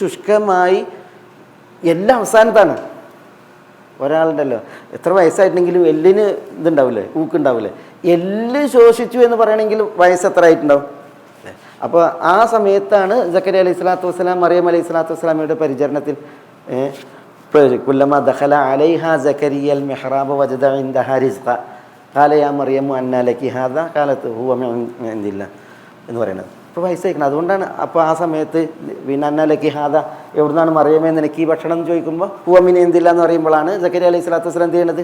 ശുഷ്കമായി എല്ലാം അവസാനത്താണ്. ഒരാളുണ്ടല്ലോ എത്ര വയസ്സായിട്ടുണ്ടെങ്കിലും എല്ലിന് ഇതുണ്ടാവില്ലേ, ഊക്കുണ്ടാവില്ലേ. എല്ല് ശോഷിച്ചു എന്ന് പറയണമെങ്കിൽ വയസ്സ് എത്ര ആയിട്ടുണ്ടാവും? അപ്പോൾ ആ സമയത്താണ് സക്കരിയ അലൈഹി സ്വലാത്തു വസ്സലാം മറിയം അലൈഹി സ്വലാത്തു വസ്സലാമയുടെ പരിചരണത്തിൽ കുല്ലമാ ദഖല അലൈഹ സക്കരിയൽ മിഹ്റാബ വജദ ഇൻദഹ റിസ്ഖ ഖാല യാ മറിയമു അന്നാ ലക്കി ഹാദാ ഖാലത് ഹുവ മിൻ ഇൻദില്ലാഹ് എന്ന് പറയുന്നത്. ഇപ്പോൾ വയസ്സായിരിക്കണം. അതുകൊണ്ടാണ് അപ്പോൾ ആ സമയത്ത് പിന്നെ അന്നാ ലക്കി ഹാദാ, എവിടുന്നാണ് മറിയമേ നിനക്ക് ഈ ഭക്ഷണം എന്ന് ചോദിക്കുമ്പോൾ ഹുവ മിൻ ഇൻദില്ലാഹ് എന്ന് പറയുമ്പോഴാണ് സക്കരിയ അലൈഹി സ്വലാത്തു വസ്സലാം എന്ത് ചെയ്യുന്നത്?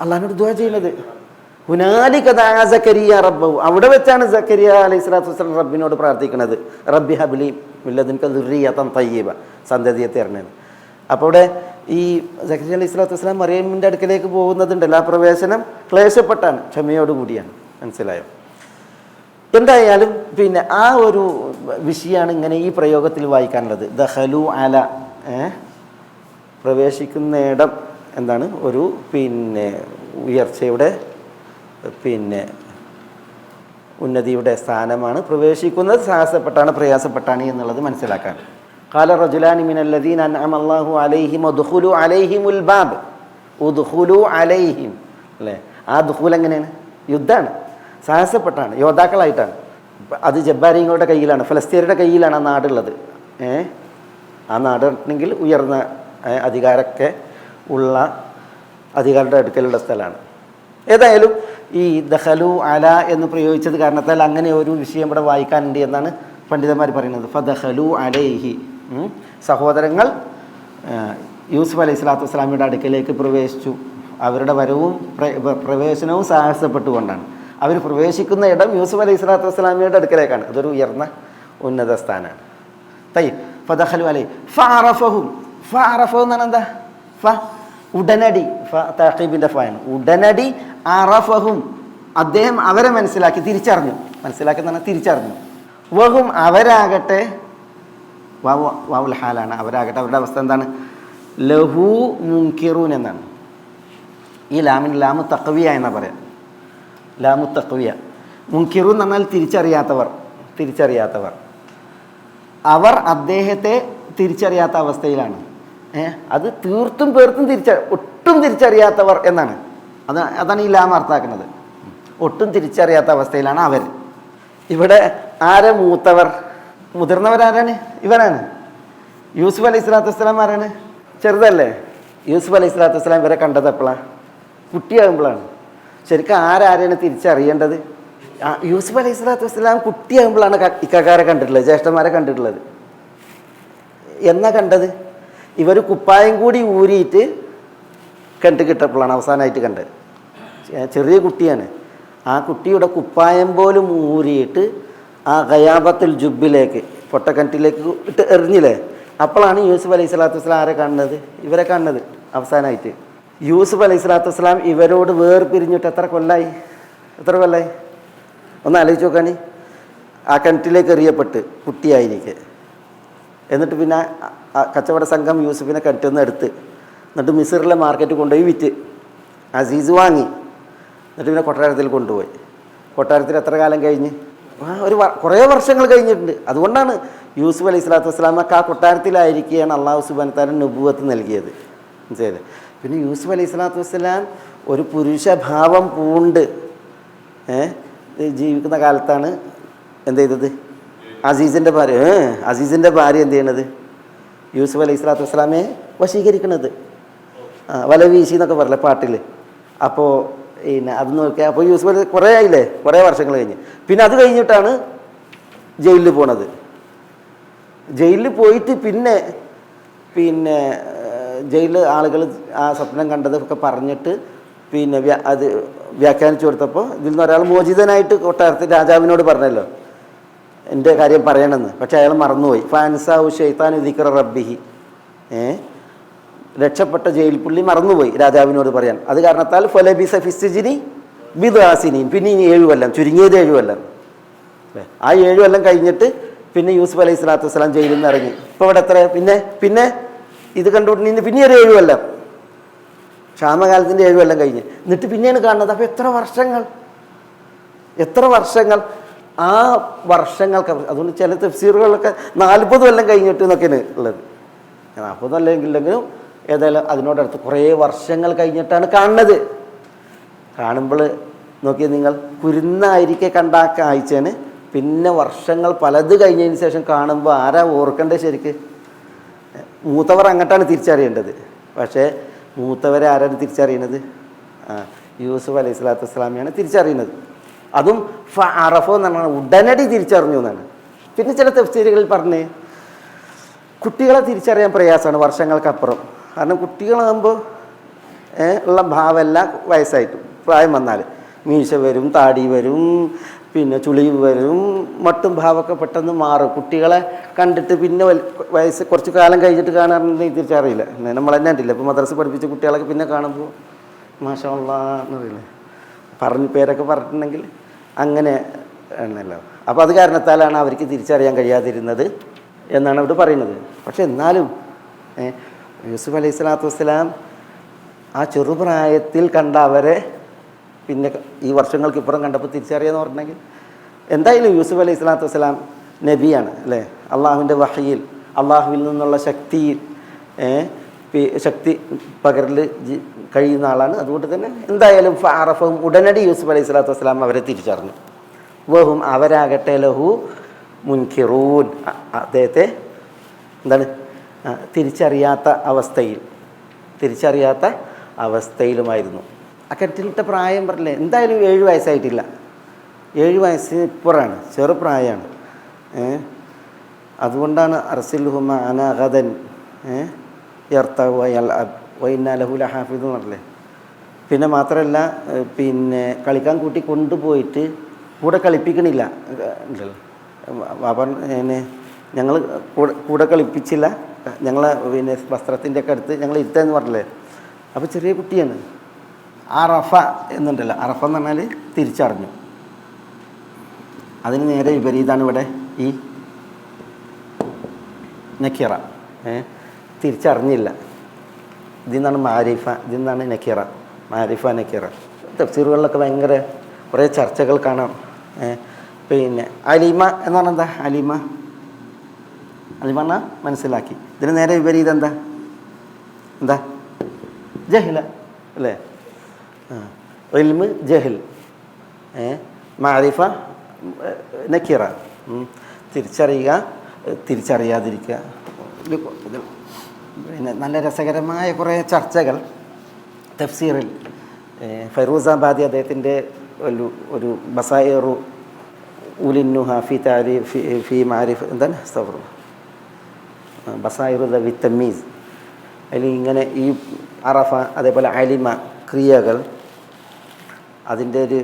അള്ളാഹിനോട് ദുആ ചെയ്യുന്നത്. ഹുനാലിക ദഅ സക്കരിയ റബ്ബഹു, അവിടെ വെച്ചാണ് സക്കരിയ അലൈഹി സ്വലാത്തു വസ്സലാം റബ്ബിനോട് പ്രാർത്ഥിക്കുന്നത്. റബ്ബി ഹബ്ലി മിൻ ലദുൻക ദുർരിയതൻ തയ്യിബ, സന്തതിയെ തരണേന്ന്. അപ്പോൾ ഇവിടെ ഈ സക്കരിയ അലൈഹി സ്വലാത്തു വസ്സലാം മറിയമിൻ്റെ അടുക്കലേക്ക് പോകുന്നതുണ്ടല്ലോ, ആ പ്രവേശനം ക്ലേശപ്പെട്ടാണ്, ക്ഷമയോടുകൂടിയാണ്. മനസ്സിലായോ? എന്തായാലും പിന്നെ ആ ഒരു വിഷയമാണ് ഇങ്ങനെ ഈ പ്രയോഗത്തിൽ വായിക്കാനുള്ളത്. ദഖലു അല, പ്രവേശിക്കുന്ന ഇടം എന്താണ്? ഒരു പിന്നെ ഉയർച്ചയുടെ പിന്നെ ഉന്നതിയുടെ സ്ഥാനമാണ്. പ്രവേശിക്കുന്നത് സാഹസപ്പെട്ടാണ്, പ്രയാസപ്പെട്ടാണ് എന്നുള്ളത് മനസ്സിലാക്കാൻ. ഖാല റജുലാനി മിനല്ലദീന അൻഅമ അല്ലാഹു അലൈഹിം ഉദ്ഖുലു അലൈഹിമുൽ ബാബ്, ഉദ്ഖുലു അലൈഹിം അല്ലേ. ആ ദുഖൂൽ എങ്ങനെയാണ്? യുദ്ധമാണ്, സാഹസപ്പെട്ടാണ്, യോദ്ധാക്കളായിട്ടാണ്. അത് ജബ്ബാരിങ്ങളുടെ കയ്യിലാണ്, ഫലസ്തീനയുടെ കയ്യിലാണ് ആ നാടുള്ളത്. ആ നാടുണ്ടെങ്കിൽ ഉയർന്ന അധികാരമൊക്കെ ഉള്ള അധികാരിയുടെ അടുക്കലുള്ള സ്ഥലമാണ്. ഏതായാലും ഈ ദഖലു അല എന്ന് പ്രയോഗിച്ചത് കാരണത്താൽ അങ്ങനെ ഒരു വിഷയം ഇവിടെ വായിക്കാനുണ്ട് എന്നാണ് പണ്ഡിതന്മാർ പറയുന്നത്. ഫദഖലു അലൈഹി, സഹോദരങ്ങൾ യൂസുഫ് അലൈഹി സ്വലാത്തു വസ്സലാമിയുടെ അടുക്കലേക്ക് പ്രവേശിച്ചു. അവരുടെ വരവും പ്രവേശനവും സാഹസപ്പെട്ടുകൊണ്ടാണ്. അവർ പ്രവേശിക്കുന്ന ഇടം യൂസുഫ് അലൈഹി സ്വലാത്തു വസ്സലാമിയുടെ അടുക്കലേക്കാണ്. അതൊരു ഉയർന്ന ഉന്നത സ്ഥാനമാണ്. ഫദഖലു അലൈഹി ഫഅറഫഹും, ഫഅറഫഹു എന്നാണ് എന്താ? ഉടനടി, തഖീബിൻ്റെ ഫാണ്. ഉടനടി അറഫഹും, അദ്ദേഹം അവരെ മനസ്സിലാക്കി, തിരിച്ചറിഞ്ഞു. മനസ്സിലാക്കി എന്ന് പറഞ്ഞാൽ തിരിച്ചറിഞ്ഞു. വഹും, അവരാകട്ടെ, വാവുൽ ഹാലാണ്, അവരാകട്ടെ അവരുടെ അവസ്ഥ എന്താണ്? ലഹു മുൻകിറൂൻ എന്നാണ്. ഈ ലാമിന് ലാമു തഖ്വിയ എന്നാണ് പറയാം. ലാമു തഖ്വിയ. മുൻകിറൂൻ എന്ന് പറഞ്ഞാൽ തിരിച്ചറിയാത്തവർ. അവർ അദ്ദേഹത്തെ തിരിച്ചറിയാത്ത അവസ്ഥയിലാണ്. അത് തീർത്തും ഒട്ടും തിരിച്ചറിയാത്തവർ എന്നാണ്. അതാണ് ഈ ലാം അർത്ഥാക്കുന്നത്. ഒട്ടും തിരിച്ചറിയാത്ത അവസ്ഥയിലാണ് അവർ. ഇവിടെ ആരെ മൂത്തവർ? മുതിർന്നവരാരാണ്? ഇവരാണ്. യൂസുഫ് അലൈഹി സ്വലാത്തു വസ്സലാം ആരാണ്? ചെറുതല്ലേ? യൂസുഫ് അലൈഹി സ്വലാത്തു വസ്സലാം ഇവരെ കണ്ടത് എപ്പോഴാണ്? കുട്ടിയാകുമ്പോഴാണ്. ശരിക്കും ആരാരെയാണ് തിരിച്ചറിയേണ്ടത്? യൂസുഫ് അലൈഹി സ്വലാത്തു വസ്സലാം കുട്ടിയാകുമ്പോഴാണ് ഇക്കാക്കാരെ കണ്ടിട്ടുള്ളത്, ജ്യേഷ്ഠന്മാരെ കണ്ടിട്ടുള്ളത്. എന്നാ കണ്ടത്? ഇവർ കുപ്പായം കൂടി ഊരിയിട്ട് കണ്ടു കിട്ടപ്പോഴാണ് അവസാനമായിട്ട് കണ്ടത്. ചെറിയ കുട്ടിയാണ്. ആ കുട്ടിയുടെ കുപ്പായം പോലും ഊരിയിട്ട് ആ ഖയാബത്തുൽ ജുബിലേക്ക്, പൊട്ടക്കിണറ്റിലേക്ക് ഇട്ട് എറിഞ്ഞില്ലേ, അപ്പോഴാണ് യൂസുഫ് അലൈഹി സ്വലാത്തു വസ്സലാം ആരെ കാണുന്നത്? ഇവരെ കാണുന്നത് അവസാനമായിട്ട്. യൂസുഫ് അലൈഹി സ്വലാത്തു വസ്സലാം ഇവരോട് വേർപിരിഞ്ഞിട്ട് എത്ര കൊല്ലായി? ഒന്ന് ആലോചിച്ച് നോക്കാണ്. ആ കിണറ്റിലേക്ക് എറിയപ്പെട്ട് കുട്ടിയായിരിക്കെ, എന്നിട്ട് പിന്നെ കച്ചവട സംഘം യൂസുഫിനെ കിണറ്റിൽ നിന്ന് എടുത്ത്, എന്നിട്ട് മിസ്റിലെ മാർക്കറ്റ് കൊണ്ടുപോയി വിറ്റ്, അസീസ് വാങ്ങി, എന്നിട്ട് പിന്നെ കൊട്ടാരത്തിൽ കൊണ്ടുപോയി. കൊട്ടാരത്തിൽ എത്ര കാലം കഴിഞ്ഞ്? കുറേ വർഷങ്ങൾ കഴിഞ്ഞിട്ടുണ്ട്. അതുകൊണ്ടാണ് യൂസുഫ് അലൈഹി സ്വലാത്തു വസ്സലാമക്ക് ആ കൊട്ടാരത്തിലായിരിക്കുകയാണ് അള്ളാഹു സുബ്ഹാനഹു വ തആല നുബുവത്ത് നൽകിയത്. മനസ്സിലായില്ലേ? പിന്നെ യൂസുഫ് അലൈഹി സ്വലാത്തു വസ്സലാം ഒരു പുരുഷഭാവം പൂണ്ട് ജീവിക്കുന്ന കാലത്താണ് എന്ത് ചെയ്തത്? അസീസിൻ്റെ ഭാര്യ എന്ത് ചെയ്യണത്? യൂസുഫ് അലൈഹി സ്വലാത്തു വസ്സലാമയെ വശീകരിക്കണത്. വല വീശി എന്നൊക്കെ പറയില്ലേ പാട്ടിൽ. അപ്പോൾ പിന്നെ അത് നോക്കിയാൽ അപ്പോൾ യൂസുഫ് കുറേ ആയില്ലേ, കുറേ വർഷങ്ങൾ കഴിഞ്ഞ്. പിന്നെ അത് കഴിഞ്ഞിട്ടാണ് ജയിലിൽ പോണത്. ജയിലിൽ പോയിട്ട് പിന്നെ ജയിലിൽ ആളുകൾ ആ സ്വപ്നം കണ്ടതൊക്കെ പറഞ്ഞിട്ട് പിന്നെ അത് വ്യാഖ്യാനിച്ചു കൊടുത്തപ്പോൾ ഇതിൽ നിന്ന് ഒരാൾ മോചിതനായിട്ട് കൊട്ടാരത്തിൽ രാജാവിനോട് പറഞ്ഞല്ലോ എൻ്റെ കാര്യം പറയണമെന്ന്. പക്ഷെ അയാൾ മറന്നുപോയി. ഫാൻസാവു ഷെയ്ത്താൻ ദിക്റ റബ്ബിഹി, രക്ഷപ്പെട്ട ജയിൽ പുള്ളി മറന്നുപോയി രാജാവിനോട് പറയാൻ. അത് കാരണത്താൽ ഫലബിസ ഫിസ്ജിനി ബിദ്ആസിനീൻ, പിന്നെ ഇനി 7 കൊല്ലം, ചുരുങ്ങിയത് 7 കൊല്ലം. ആ 7 കൊല്ലം കഴിഞ്ഞിട്ട് പിന്നെ യൂസുഫ് അലൈഹി സ്വലാത്തു വസ്സലാം ജയിലിൽ നിന്ന് ഇറങ്ങി. ഇപ്പോൾ ഇവിടെ എത്ര? പിന്നെ ഇത് കണ്ടുകൊണ്ട് പിന്നെ ഒരു 7 കൊല്ലം, ക്ഷാമകാലത്തിൻ്റെ 7 കൊല്ലം കഴിഞ്ഞ്, എന്നിട്ട് പിന്നെയാണ് കാണുന്നത്. അപ്പോൾ എത്ര വർഷങ്ങൾ ആ വർഷങ്ങൾക്ക്. അതുകൊണ്ട് ചില തഫ്സീറുകളിലൊക്കെ 40 കൊല്ലം കഴിഞ്ഞിട്ട് എന്നൊക്കെയാണ് ഉള്ളത്. 40 അല്ലെങ്കിലും ഏതായാലും അതിനോടടുത്ത് കുറേ വർഷങ്ങൾ കഴിഞ്ഞിട്ടാണ് കാണുന്നത്. കാണുമ്പോൾ നോക്കിയാൽ നിങ്ങൾ കുരുന്നായിരിക്കെ കണ്ട ആ കാഴ്ചയാണ്. പിന്നെ വർഷങ്ങൾ പലത് കഴിഞ്ഞതിന് ശേഷം കാണുമ്പോൾ ആരാ ഓർക്കേണ്ടത്? ശരിക്ക് മൂത്തവർ അങ്ങോട്ടാണ് തിരിച്ചറിയേണ്ടത്. പക്ഷേ മൂത്തവരെ ആരാണ് തിരിച്ചറിയുന്നത്? യൂസുഫ് അലൈഹി സ്വലാത്തു വസ്സലാമിയാണ് തിരിച്ചറിയുന്നത്. അതും അറഫോ എന്ന് പറഞ്ഞാൽ ഉടനടി തിരിച്ചറിഞ്ഞു എന്നാണ്. പിന്നെ ചില തഫ്സീറുകളിൽ പറഞ്ഞ് കുട്ടികളെ തിരിച്ചറിയാൻ പ്രയാസമാണ് വർഷങ്ങൾക്കപ്പുറം. കാരണം കുട്ടികളാകുമ്പോൾ ഉള്ള ഭാവമല്ല വയസ്സായിട്ടും പ്രായം വന്നാൽ മീശ വരും, താടി വരും, പിന്നെ ചുളിവ് വരും, മട്ടും ഭാവമൊക്കെ പെട്ടെന്ന് മാറും. കുട്ടികളെ കണ്ടിട്ട് പിന്നെ വയസ്സ് കുറച്ച് കാലം കഴിഞ്ഞിട്ട് കാണാറുണ്ടെങ്കിൽ തിരിച്ചറിയില്ല. നമ്മൾ തന്നെ കണ്ടില്ല. ഇപ്പോൾ മദ്രസ പഠിപ്പിച്ച കുട്ടികളൊക്കെ പിന്നെ കാണുമ്പോൾ മാഷാ അല്ലാഹ് എന്നറിയില്ലേ, പേരൊക്കെ പറഞ്ഞിട്ടുണ്ടെങ്കിൽ അങ്ങനെ ആണല്ലോ. അപ്പോൾ അത് കാരണത്താലാണ് അവർക്ക് തിരിച്ചറിയാൻ കഴിയാതിരുന്നത് എന്നാണ് അവിടെ പറയുന്നത്. പക്ഷെ എന്നാലും യൂസുഫ് അലൈഹി സ്വലാത്തു വസ്സലാം ആ ചെറുപ്രായത്തിൽ കണ്ട അവരെ പിന്നെ ഈ വർഷങ്ങൾക്കിപ്പുറം കണ്ടപ്പോൾ തിരിച്ചറിയാന്ന് പറഞ്ഞെങ്കിൽ എന്തായാലും യൂസുഫ് അലൈഹി സ്വലാത്തു വസ്സലാം നബിയാണ് അല്ലേ? അള്ളാഹുവിൻ്റെ വഹയിൽ, അള്ളാഹുവിൽ നിന്നുള്ള ശക്തി പകരൽ കഴിയുന്ന ആളാണ്. അതുകൊണ്ട് തന്നെ എന്തായാലും ഫഅറഫഹും, ഉടനടി യൂസുഫ് അലൈഹി സ്വലാത്തു വസ്സലാം അവരെ തിരിച്ചറിഞ്ഞു. വഹും, അവരാകട്ടെ ലഹു മുൻകിറൂൻ, അദ്ദേഹത്തെ എന്താണ് തിരിച്ചറിയാത്ത അവസ്ഥയിലുമായിരുന്നു. ആ കിണറ്റിലിട്ട പ്രായം പറഞ്ഞില്ലേ, എന്തായാലും 7 വയസ്സായിട്ടില്ല. 7 വയസ്സിന് ഇപ്പുറമാണ്, ചെറുപ്രായമാണ്. അതുകൊണ്ടാണ് അർസിൽഹുമ അനാഗദൻ ലഹു ലഹാഫിദ് എന്ന് പറഞ്ഞില്ലേ. പിന്നെ മാത്രമല്ല പിന്നെ കളിക്കാൻ കൂട്ടി കൊണ്ടുപോയിട്ട് കൂടെ കളിപ്പിക്കണില്ല. അവൻ ഞങ്ങൾ കൂടെ കളിപ്പിച്ചില്ല, ഞങ്ങളെ പിന്നെ വസ്ത്രത്തിൻ്റെ ഒക്കെ അടുത്ത് ഞങ്ങൾ ഇരുത്താന്ന് പറഞ്ഞില്ലേ. അപ്പോൾ ചെറിയ കുട്ടിയാണ്. അറഫ എന്നുണ്ടല്ലോ, അറഫ എന്ന് പറഞ്ഞാൽ തിരിച്ചറിഞ്ഞു. അതിന് നേരെ വിപരീതമാണ് ഇവിടെ ഈ നക്കിറ. തിരിച്ചറിഞ്ഞില്ല. ഇതിൽ നിന്നാണ് മാരിഫ, ഇതിൽ നിന്നാണ് നക്കിറ. മാരിഫ നക്കിറ. തഫ്സീറുകളിലൊക്കെ ഭയങ്കര കുറേ ചർച്ചകൾ കാണാം. പിന്നെ അലിമ എന്ന് പറഞ്ഞാൽ എന്താ? അലിമ പറഞ്ഞാൽ മനസ്സിലാക്കി. ഇതിന് നേരെ വിപരീതം എന്താ? ജഹില അല്ലേ? ഇൽമ് ജഹിൽ, മാരിഫ നക്കിറ. തിരിച്ചറിയുക, തിരിച്ചറിയാതിരിക്കുക. പിന്നെ നല്ല രസകരമായ കുറേ ചർച്ചകൾ തഫ്സീറിൽ ഫൈറൂസാബാദി അദ്ദേഹത്തിൻ്റെ ഒരു ബസായിറു ഉലിന്നുഹ ഫി താരിഫ് ഫി മാരിഫ് എന്താണ് ബസായിറുദ വി തമീസ്. അതിൽ ഇങ്ങനെ ഈ അറഫ അതേപോലെ അലിമ ക്രിയകൾ അതിൻ്റെ ഒരു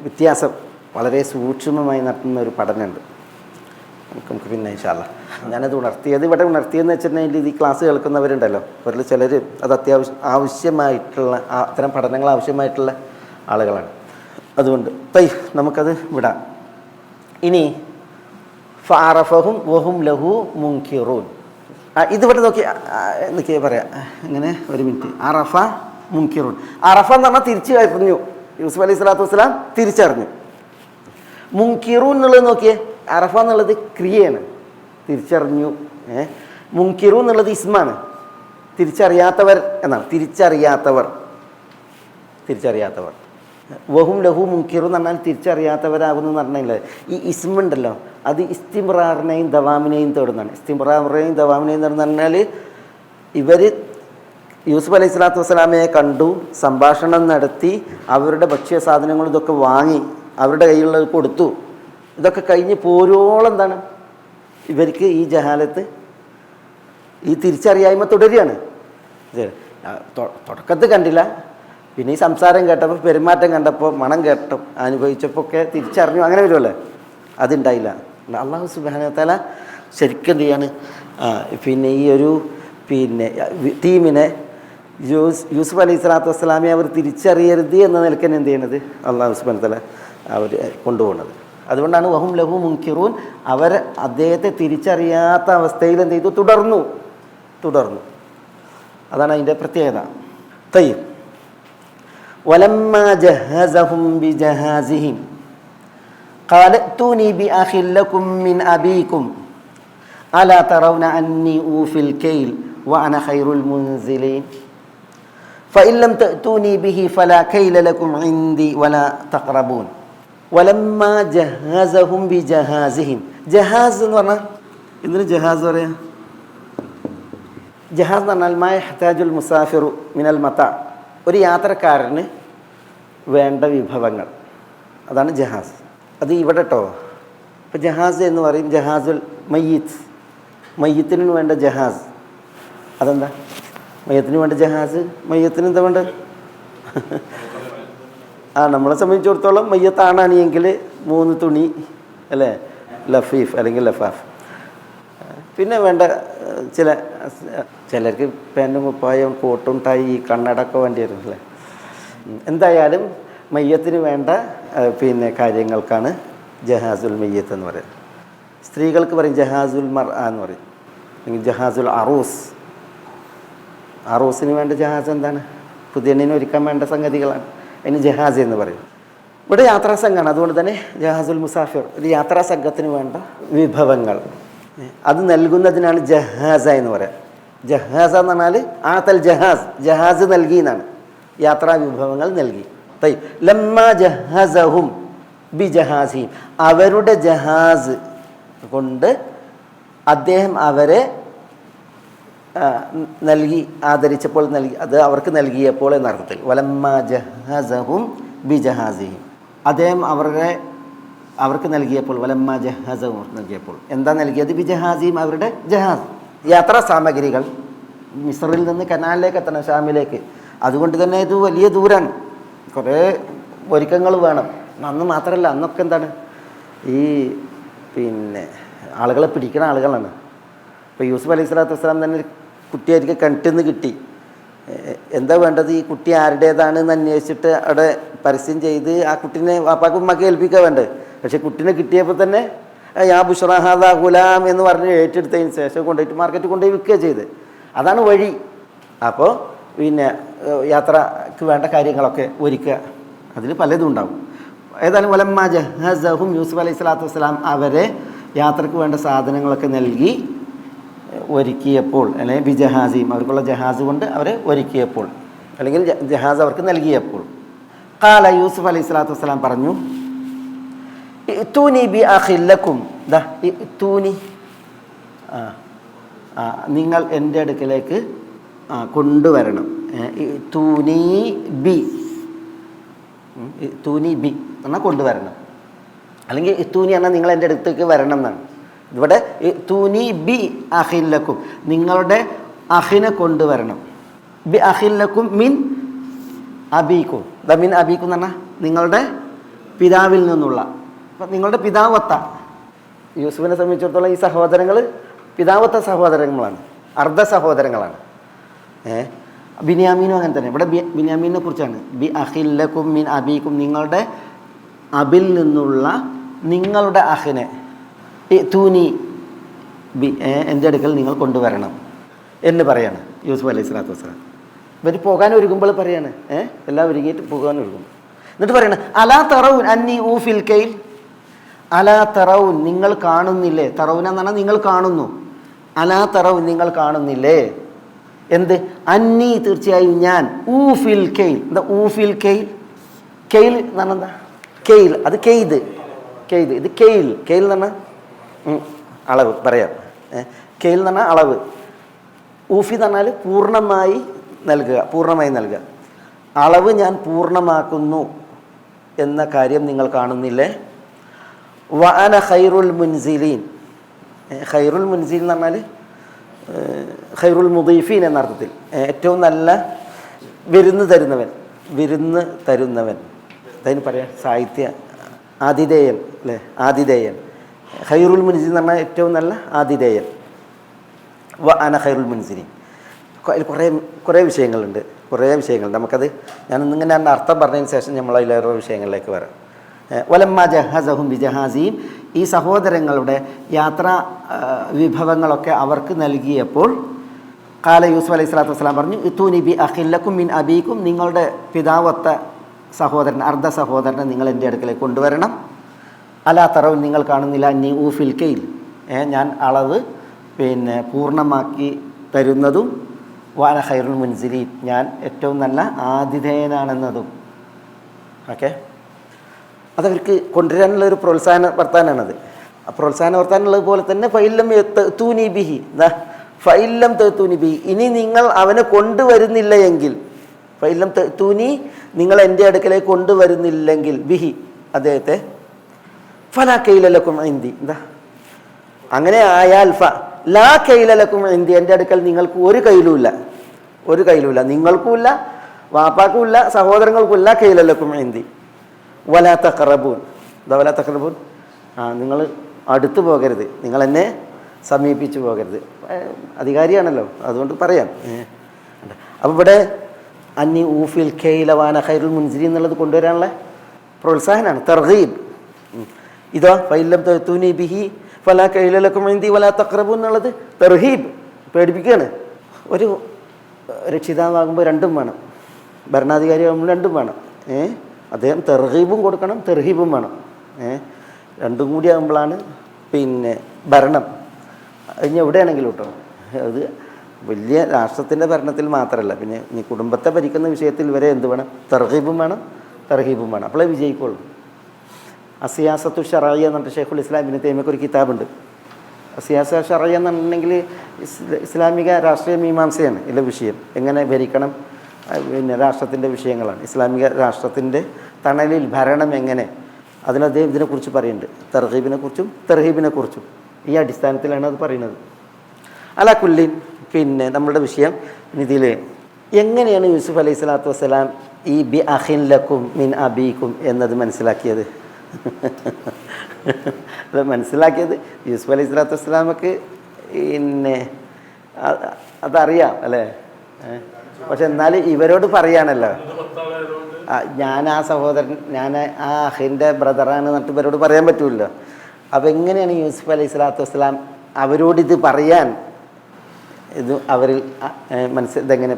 വ്യത്യാസം വളരെ സൂക്ഷ്മമായി നടത്തുന്ന ഒരു പഠനമുണ്ട്. നമുക്ക് പിന്നെ ഇൻഷാ അല്ലാഹ് ഞാനത് ഇവിടെ ഉണർത്തിയെന്ന് വെച്ചിട്ടുണ്ടെങ്കിൽ ഈ ക്ലാസ് കേൾക്കുന്നവരുണ്ടല്ലോ, അവരിൽ ചിലർ അത് ആവശ്യമായിട്ടുള്ള അത്തരം പഠനങ്ങൾ ആവശ്യമായിട്ടുള്ള ആളുകളാണ്. അതുകൊണ്ട് നമുക്കത് വിടാം. ഇനി ഫഅറഫഹും വഹും ലഹു മുൻകിറൂൻ. ഇതിവിടെ നോക്കിയാൽ പറയാം. ഇങ്ങനെ ഒരു മിനിറ്റ്. അറഫ മുൻകിറൂൻ. അറഫ എന്ന് പറഞ്ഞാൽ തിരിച്ചു അറിഞ്ഞു. യൂസുഫ് അലൈഹി സ്വലാത്തു വസ്സലാം തിരിച്ചറിഞ്ഞു. മുൻകിറൂൻ എന്നുള്ളത് നോക്കിയേ, അറഫ എന്നുള്ളത് ക്രിയയാണ്, തിരിച്ചറിഞ്ഞു. മുൻകിറൂൻ എന്നുള്ളത് ഇസ്മാണ്, തിരിച്ചറിയാത്തവർ എന്നാണ്. തിരിച്ചറിയാത്തവർ. വഹും ലഹു മുൻകിറൂൻ എന്ന് പറഞ്ഞാൽ തിരിച്ചറിയാത്തവരാകുന്നു എന്ന് പറഞ്ഞില്ലേ. ഈ ഇസ്മുണ്ടല്ലോ, അത് ഇസ്തിംറാറിനെയും ദവാമിനെയും തേടുന്നതാണ്. ഇസ്തിംറാറിനെയും ദവാമിനെയും തേടുന്ന പറഞ്ഞാൽ ഇവർ യൂസുഫ് അലൈഹി സ്വലാത്തു വസ്സലാമയെ കണ്ടു, സംഭാഷണം നടത്തി, അവരുടെ ഭക്ഷ്യ സാധനങ്ങൾ ഇതൊക്കെ വാങ്ങി അവരുടെ കയ്യിലുള്ളത് കൊടുത്തു. ഇതൊക്കെ കഴിഞ്ഞ് പോരോളം എന്താണ് ഇവർക്ക് ഈ ജഹാലത്ത്, ഈ തിരിച്ചറിയായ്മ തുടരുകയാണ്. തുടക്കത്തിൽ കണ്ടില്ല, പിന്നെ ഈ സംസാരം കേട്ടപ്പോൾ, പെരുമാറ്റം കണ്ടപ്പോൾ, മണം കേട്ടപ്പോൾ, അനുഭവിച്ചപ്പോൾ ഒക്കെ തിരിച്ചറിഞ്ഞു. അങ്ങനെ വരുമല്ലേ, അതുണ്ടായില്ല. അല്ലാഹു സുബ്ഹാനഹു വ തആല ശരിക്കും എന്ത് ചെയ്യാണ്, ഈ ഒരു ടീമിനെ യൂസുഫ് അലൈഹി സ്വലാത്തു വസ്സലാമെ അവർ തിരിച്ചറിയരുത് എന്ന നിലയ്ക്ക് എന്ത് ചെയ്യണത് അല്ലാഹു സുബ്ഹാനഹു വ തആല അവർ കൊണ്ടുപോകുന്നത്. അതുകൊണ്ടാണ് വഹും ലഹു മുൻകിറൂൻ. അവർ അദ്ദേഹത്തെ തിരിച്ചറിയാത്ത അവസ്ഥയിൽ എന്ത് ചെയ്തു, തുടർന്നു. അതാണ് അതിൻ്റെ പ്രത്യേകത. തയ്യിബ്. വലമ്മാ ജഹസഹും ബിജഹാസിഹിം ഖാല ائتوني بأخ لكم من أبيكم ألا ترون أني أوفي الكيل وأنا خير المنزلين فإن لم تأتوني به فلا كيل لكم عندي ولا تقربون. വലമ്മാ ജഹാസഹും ബിജഹാസിഹിം. ജഹാസ് എന്ന് പറഞ്ഞാൽ എന്തിന് ജഹാസ് പറയാം? ജഹാസ് എന്ന് പറഞ്ഞാൽ മാ യഹ്താജുൽ മുസാഫിറു മിനൽ മതാ, ഒരു യാത്രക്കാരന് വേണ്ട വിഭവങ്ങൾ, അതാണ് ജഹാസ്. അത് ഇവിടെ കേട്ടോ. ഇപ്പോൾ ജഹാസ് എന്ന് പറയും ജഹാസുൽ മയ്യത്തിന് വേണ്ട ജഹാസ്. അതെന്താ മയ്യത്തിന് വേണ്ട ജഹാസ്? മയ്യത്തിന് എന്താ വേണ്ടത്? നമ്മളെ സംബന്ധിച്ചിടത്തോളം മയ്യത്താണെങ്കിൽ 3 തുണി അല്ലേ, ലഫീഫ് അല്ലെങ്കിൽ ലഫാഫ്. പിന്നെ വേണ്ട ചിലർക്ക് പാൻറ്റും കുപ്പായം കോട്ടും ടൈ കണ്ണടൊക്കെ വേണ്ടി വരും അല്ലേ. എന്തായാലും മയ്യത്തിന് വേണ്ട കാര്യങ്ങൾക്കാണ് ജഹാസുൽ മയ്യത്ത് എന്ന് പറയുന്നത്. സ്ത്രീകൾക്ക് പറയും ജഹാസുൽ മർഅ എന്ന് പറയും, അല്ലെങ്കിൽ ജഹാസുൽ അറൂസിന് വേണ്ട ജഹാസ് എന്താണ്? പുതിയണ്ണിനെ ഒരുക്കാൻ വേണ്ട സംഗതികളാണ്, അതിന് ജഹാസ് എന്ന് പറയും. ഇവിടെ യാത്രാ സംഘമാണ്, അതുകൊണ്ട് തന്നെ ജഹാസുൽ മുസാഫിർ, ഒരു യാത്രാ സംഘത്തിന് വേണ്ട വിഭവങ്ങൾ അത് നൽകുന്നതിനാണ് ജഹാസ എന്ന് പറയാം. ജഹാസ എന്ന് പറഞ്ഞാൽ ആതൽ ജഹാസ് നൽകി എന്നാണ്, യാത്രാ വിഭവങ്ങൾ നൽകി. ലമ്മാ ജഹസഹും ബിജഹാസിഹിം, അവരുടെ ജഹാസ് കൊണ്ട് അദ്ദേഹം അവരെ നൽകി, ആദരിച്ചപ്പോൾ നൽകി, അത് അവർക്ക് നൽകിയപ്പോൾ എന്നർത്ഥത്തിൽ. വലമ്മാ ജഹസഹും ബിജഹാസിഹിം, അദ്ദേഹം അവർക്ക് നൽകിയപ്പോൾ, വലമ്മാ ജഹസഹും നൽകിയപ്പോൾ. എന്താ നൽകിയത്? ബിജഹാസിഹിം, അവരുടെ ജഹാസ്, യാത്രാ സാമഗ്രികൾ. മിസ്റിൽ നിന്ന് കനാലിലേക്ക് എത്തണം, ഷാമിലേക്ക്. അതുകൊണ്ട് തന്നെ ഇത് വലിയ ദൂരമാണ്, കുറേ ഒരുക്കങ്ങൾ വേണം. അന്ന് മാത്രമല്ല, അന്നൊക്കെ എന്താണ് ഈ ആളുകളെ പിടിക്കുന്ന ആളുകളാണ്. ഇപ്പോൾ യൂസുഫ് അലൈഹി സ്വലാത്തു വസ്സലാം തന്നെ കുട്ടിയായിരിക്കും കിണറ്റിൽ കിട്ടി. എന്താ വേണ്ടത്? ഈ കുട്ടി ആരുടേതാണെന്ന് അന്വേഷിച്ചിട്ട് അവിടെ പരസ്യം ചെയ്ത് ആ കുട്ടീനെ വാപ്പാക്കും ഉമ്മാക്ക് ഏൽപ്പിക്കാൻ വേണ്ടത്. പക്ഷേ കുട്ടീനെ കിട്ടിയപ്പോൾ തന്നെ യാ ബുഷ്റഹാദ ഗുലാം എന്ന് പറഞ്ഞ് ഏറ്റെടുത്തതിന് ശേഷം കൊണ്ടുപോയിട്ട് മാർക്കറ്റിൽ കൊണ്ടുപോയി വിൽക്കുക ചെയ്ത്. അതാണ് വഴി. അപ്പോൾ യാത്രക്ക് വേണ്ട കാര്യങ്ങളൊക്കെ ഒരുക്കുക, അതിൽ പലതും ഉണ്ടാവും. ഏതായാലും വലമ്മാ ജഹസഹും, യൂസുഫ് അലൈഹി സ്വലാത്തു വസ്സലാം അവരെ യാത്രക്ക് വേണ്ട സാധനങ്ങളൊക്കെ നൽകി ഒരുക്കിയപ്പോൾ, അല്ലെങ്കിൽ ബിജഹാസിയും, അവർക്കുള്ള ജഹാസ് കൊണ്ട് അവരെ ഒരുക്കിയപ്പോൾ, അല്ലെങ്കിൽ ജഹാസ് അവർക്ക് നൽകിയപ്പോൾ. ഖാല, യൂസുഫ് അലൈഹി സ്വലാത്തു വസ്സലാം പറഞ്ഞു, ഇഅ്തൂനി ബി അഖിൻ ലക്കും, ഇഅ്തൂനി, നിങ്ങൾ എൻ്റെ അടുക്കലേക്ക് കൊണ്ടുവരണം. ഇഅ്തൂനി ബി എന്നാൽ കൊണ്ടുവരണം. അല്ലെങ്കിൽ ഇത്തൂനി പറഞ്ഞാൽ നിങ്ങൾ എൻ്റെ അടുത്തേക്ക് വരണം എന്നാണ്. ഇവിടെ ഇത്തൂനി ബി അഖില്ലക്കും, നിങ്ങളുടെ അഖിനെ കൊണ്ടുവരണം. ബി അഖില്ലക്കും മിൻ അബീക്കും. മിൻ അബീക്കും എന്ന് പറഞ്ഞാൽ നിങ്ങളുടെ പിതാവിൽ നിന്നുള്ള. അപ്പം നിങ്ങളുടെ പിതാവത്ത യൂസുഫിനെ സംബന്ധിച്ചിടത്തോളം ഈ സഹോദരങ്ങൾ പിതാവത്ത സഹോദരങ്ങളാണ്, അർദ്ധ സഹോദരങ്ങളാണ്. ബിന്യാമീനും അങ്ങനെ തന്നെ. ഇവിടെ ബിന്യാമീനെ കുറിച്ചാണ്. ബി അഖില്ലക്കും മിൻ അബീക്കും, നിങ്ങളുടെ അബിൽ നിന്നുള്ള നിങ്ങളുടെ അഹിനെ തൂനി ബി എൻ്റെ അടുക്കൽ നിങ്ങൾ കൊണ്ടുവരണം എന്ന് പറയാണ് യൂസുഫ് അലൈഹി സ്വലാത്തു വസ്സലാം. ഇവർ പോകാൻ ഒരുങ്ങുമ്പോൾ പറയാണ്, എല്ലാം ഒരുങ്ങിയിട്ട് പോകാൻ ഒരുങ്ങും. എന്നിട്ട് പറയണേ അലാ തറൗൻ അന്നി ഊഫിൽ കെയിൽ, അലാ തറൗൻ നിങ്ങൾ കാണുന്നില്ലേ, തറൗൻ എന്ന് പറഞ്ഞാൽ നിങ്ങൾ കാണുന്നു, അലാ തറൗൻ നിങ്ങൾ കാണുന്നില്ലേ എന്ത്, അന്നി തീർച്ചയായും ഞാൻ, ഊഫിൽ കെയിൽ. എന്താ ഊഫിൽ കെയിൽ? കെയിൽ എന്ന് പറഞ്ഞാൽ എന്താ? കെയിൽ അത് കെയ്ത്, കെയ്ത് ഇത് കെയിൽ. കെയിൽ എന്ന് പറഞ്ഞാൽ അളവ് പറയാം. കെയിൽ എന്ന് പറഞ്ഞാൽ അളവ്. ഊഫി എന്ന് പറഞ്ഞാൽ പൂർണ്ണമായി നൽകുക, പൂർണ്ണമായി നൽകുക. അളവ് ഞാൻ പൂർണ്ണമാക്കുന്നു എന്ന കാര്യം നിങ്ങൾ കാണുന്നില്ലേ. വഅന ഖൈറുൽ മുൻസിലീൻ. ഖൈറുൽ മുൻസിൽ എന്ന് പറഞ്ഞാൽ ഖൈറുൽ മുദീഫീൻ എന്ന അർത്ഥത്തിൽ ഏറ്റവും നല്ല വിരുന്ന് തരുന്നവൻ, വിരുന്ന് തരുന്നവൻ. അതിന് പറയാം സാഹിത്യ ആതിഥേയൻ അല്ലേ, ആതിഥേയൻ. ഖൈറുൽ മുൻസിൽ എന്ന് പറഞ്ഞാൽ ഏറ്റവും നല്ല ആതിഥേയൻ. വഅന ഖൈറുൽ മുൻസിലീൻ. അതിൽ കുറേ വിഷയങ്ങളുണ്ട്, കുറേ വിഷയങ്ങളുണ്ട്. നമുക്കത് ഞാനൊന്നിങ്ങനെ എൻ്റെ അർത്ഥം പറഞ്ഞതിന് ശേഷം നമ്മൾ അതിലേറെ വിഷയങ്ങളിലേക്ക് വരാം. വലമ്മ ജഹസഹും ബിജഹാസിയും, ഈ സഹോദരങ്ങളുടെ യാത്രാ വിഭവങ്ങളൊക്കെ അവർക്ക് നൽകിയപ്പോൾ കാല യൂസുഫ് അലൈഹി സ്വലാത്തു വസ്സലാം പറഞ്ഞു ഇത്തൂനി ബി അഖില്ലക്കും മിൻ അബീക്കും, നിങ്ങളുടെ പിതാവത്ത സഹോദരൻ അർദ്ധ സഹോദരനെ നിങ്ങൾ എൻ്റെ അടുക്കലേക്ക് കൊണ്ടുവരണം. അലാ തറവ് നിങ്ങൾ കാണുന്നില്ല നീ ഊഫിൽ കെയിൽ, ഞാൻ അളവ് പൂർണ്ണമാക്കി തരുന്നതും, വാന ഖൈറുൽ മുൻസിലീൻ ഞാൻ ഏറ്റവും നല്ല ആതിഥേയനാണെന്നതും. ഓക്കെ, അതവർക്ക് കൊണ്ടുവരാനുള്ള ഒരു പ്രോത്സാഹന വർത്താനാണത്. ആ പ്രോത്സാഹന വർത്താനുള്ളത് പോലെ തന്നെ ഫൈലം തൂനി ബിഹി, ഫൈലം തൂനി ബിഹി, ഇനി നിങ്ങൾ അവനെ കൊണ്ടുവരുന്നില്ല എങ്കിൽ, ഫൈലം തൂനി നിങ്ങൾ എൻ്റെ അടുക്കലേക്ക് കൊണ്ടുവരുന്നില്ലെങ്കിൽ, ബിഹി അദ്ദേഹത്തെ, ഫലാ കൈലലക്കും ഇന്തി, എന്താ അങ്ങനെ ആയാൽ ലാ കൈലലക്കും ഇന്തി, എൻ്റെ അടുക്കൽ നിങ്ങൾക്ക് ഒരു കയ്യിലുമില്ല, ഒരു കയ്യിലുമില്ല, നിങ്ങൾക്കുമില്ല, വാപ്പാക്കുമില്ല, സഹോദരങ്ങൾക്കുമില്ല, കൈലലക്കും ഇന്തി. വലാ തഖറബൂൻ, എന്താ വലാ തഖറബൂൻ, നിങ്ങൾ അടുത്ത് പോകരുത്, നിങ്ങൾ എന്നെ സമീപിച്ചു പോകരുത്. അധികാരിയാണല്ലോ, അതുകൊണ്ട് പറയാം. അപ്പോൾ ഇവിടെ അന്നി ഊഫിൽ കെയിലവാന ഖൈറുൽ മുൻസിലീൻ എന്നുള്ളത് കൊണ്ടുവരാനുള്ള പ്രോത്സാഹനമാണ്, തർഗീബ്. ഇതോ ഫൈലം തൂനി ബിഹി ഫലാ കൈലലക്കും ഇന്തി വലാ തഖറബൂൻ എന്നുള്ളത് തർഹീബ്, പേടിപ്പിക്കുകയാണ്. ഒരു രക്ഷിതാവാകുമ്പോൾ രണ്ടും വേണം, ഭരണാധികാരിയാകുമ്പോൾ രണ്ടും വേണം. അദ്ദേഹം തെർഹീബും കൊടുക്കണം, തെർഹീബും വേണം. രണ്ടും കൂടി ആകുമ്പോഴാണ് ഭരണം ഇനി എവിടെയാണെങ്കിലും കേട്ടോ. അത് വലിയ രാഷ്ട്രത്തിൻ്റെ ഭരണത്തിൽ മാത്രമല്ല, പിന്നെ നീ കുടുംബത്തെ ഭരിക്കുന്ന വിഷയത്തിൽ വരെ എന്ത് വേണം, തെർഹീബും വേണം, തെർഹീബും വേണം. അപ്പോഴേ വിജയിക്കുള്ളൂ. അസിയാസത്തു ഷറഇയ്യ എന്ന് പറഞ്ഞിട്ട് ഷെയ്ഖുൽ ഇസ്ലാം ഇബ്നു തൈമിയ്യക്ക് ഒരു കിതാബുണ്ട്. അസിയാസ ഷറഇയ്യ എന്ന് പറഞ്ഞിട്ടുണ്ടെങ്കിൽ ഇസ്ലാമിക രാഷ്ട്രീയ മീമാംസയാണ് ഇതിലെ വിഷയം. എങ്ങനെ ഭരിക്കണം, രാഷ്ട്രത്തിൻ്റെ വിഷയങ്ങളാണ്. ഇസ്ലാമിക രാഷ്ട്രത്തിൻ്റെ തണലിൽ ഭരണം എങ്ങനെ, അതിനദ്ദേഹം ഇതിനെക്കുറിച്ച് പറയുന്നുണ്ട്. തർഹീബിനെ കുറിച്ചും തെർഹീബിനെ കുറിച്ചും ഈ അടിസ്ഥാനത്തിലാണ് അത് പറയുന്നത്. അലാ കുല്ലിൻ, നമ്മളുടെ വിഷയം ഇതിൽ എങ്ങനെയാണ് യൂസുഫ് അലൈഹി സ്വലാത്തു വസ്സലാം ഈ ബി അഖിൻ ലക്കും മിൻ അബീക്കും എന്നത് മനസ്സിലാക്കിയത്? അത് മനസ്സിലാക്കിയത് യൂസുഫ് അലൈഹി സ്വലാത്തു വസ്സലാമക്ക് അതറിയാം അല്ലേ. പക്ഷെ എന്നാലും ഇവരോട് പറയാണല്ലോ, ഞാൻ ആ സഹോദരൻ, ഞാൻ ആ അഹിൻ്റെ ബ്രദറാണ് എന്നിട്ട് ഇവരോട് പറയാൻ പറ്റുമല്ലോ. അപ്പം എങ്ങനെയാണ് യൂസുഫ് അലൈഹി സ്വലാത്തു വസ്സലാം അവരോടിത് പറയാൻ, ഇത് അവരിൽ ഇതെങ്ങനെ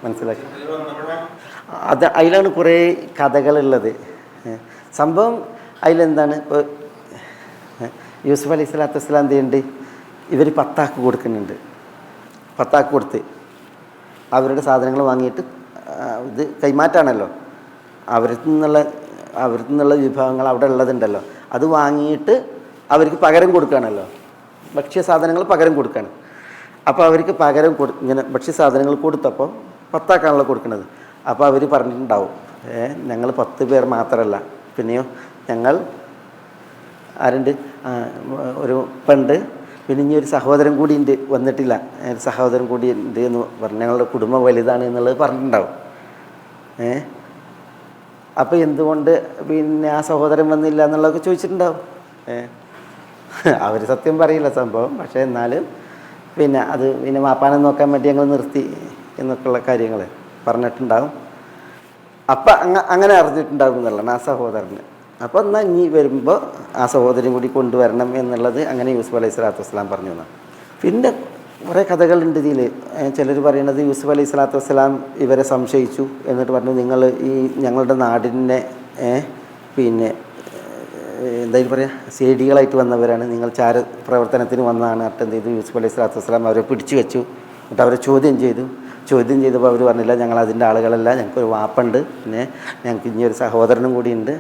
മനസ്സിലാക്കി? അത് അതിലാണ് കുറേ കഥകളുള്ളത്. സംഭവം അതിലെന്താണ്, ഇപ്പോൾ യൂസുഫ് അലൈഹി സ്വലാത്തു വസ്സലാം എന്ത് ചെയ്യുന്നുണ്ട്, ഇവർ 10 ആൾക്ക് കൊടുക്കുന്നുണ്ട്. 10 ആൾക്ക് കൊടുത്ത് അവരുടെ സാധനങ്ങൾ വാങ്ങിയിട്ട്, ഇത് കൈമാറ്റാണല്ലോ, അവരിൽ നിന്നുള്ള വിഭവങ്ങൾ അവിടെ ഉള്ളതുണ്ടല്ലോ, അത് വാങ്ങിയിട്ട് അവർക്ക് പകരം കൊടുക്കുകയാണല്ലോ, ഭക്ഷ്യസാധനങ്ങൾ പകരം കൊടുക്കുകയാണ്. അപ്പോൾ അവർക്ക് പകരം ഇങ്ങനെ ഭക്ഷ്യസാധനങ്ങൾ കൊടുത്തപ്പോൾ 10 ആക്കാണല്ലോ കൊടുക്കുന്നത്. അപ്പോൾ അവർ പറഞ്ഞിട്ടുണ്ടാവും, ഞങ്ങൾ 10 പേർ മാത്രമല്ല, പിന്നെയോ ഞങ്ങൾ ആരുണ്ട്? ഒരു പെണ്ട്, പിന്നെ ഇനി ഒരു സഹോദരൻ കൂടി ഉണ്ട്, വന്നിട്ടില്ല, ഒരു സഹോദരൻ കൂടി ഉണ്ട് എന്ന് പറഞ്ഞു, ഞങ്ങളുടെ കുടുംബം വലുതാണ് എന്നുള്ളത് പറഞ്ഞിട്ടുണ്ടാവും. അപ്പോൾ എന്തുകൊണ്ട് പിന്നെ ആ സഹോദരൻ വന്നില്ല എന്നുള്ളതൊക്കെ ചോദിച്ചിട്ടുണ്ടാവും. അവർ സത്യം പറയില്ല സംഭവം, പക്ഷേ എന്നാലും പിന്നെ അത് പിന്നെ വാപ്പാനെ നോക്കാൻ വേണ്ടി ഞങ്ങൾ നിർത്തി എന്നൊക്കെയുള്ള കാര്യങ്ങൾ പറഞ്ഞിട്ടുണ്ടാകും. അപ്പം അങ്ങനെ അറിഞ്ഞിട്ടുണ്ടാകും എന്നുള്ളതാണ് ആ സഹോദരന്. അപ്പോൾ എന്നാൽ ഇനി വരുമ്പോൾ ആ സഹോദരൻ കൂടി കൊണ്ടുവരണം എന്നുള്ളത് അങ്ങനെ യൂസുഫ് അലൈഹി സ്വലാത്തു വസ്സലാം പറഞ്ഞു എന്നാണ്. പിന്നെ കുറേ കഥകളുണ്ട് ഇതിൽ. ചിലർ പറയുന്നത് യൂസുഫ് അലൈഹി സ്വലാത്തു വസ്സലാം ഇവരെ സംശയിച്ചു, എന്നിട്ട് പറഞ്ഞു നിങ്ങൾ ഈ ഞങ്ങളുടെ നാടിനെ പിന്നെ എന്തായാലും പറയാം സേഡികളായിട്ട് വന്നവരാണ്, നിങ്ങൾ പ്രവർത്തനത്തിന് വന്നതാണ്. എന്നിട്ട് എന്ത് ചെയ്തു? യൂസുഫ് അലൈഹി സ്വലാത്തു വസ്സലാം അവരെ പിടിച്ചു വെച്ചു. എന്നിട്ട് അവരെ ചോദ്യം ചെയ്തപ്പോൾ അവർ പറഞ്ഞില്ല ഞങ്ങൾ അതിൻ്റെ ആളുകളല്ല, ഞങ്ങൾക്കൊരു വാപ്പുണ്ട്, പിന്നെ ഞങ്ങൾക്ക് ഇനി ഒരു സഹോദരനും കൂടിയുണ്ട്,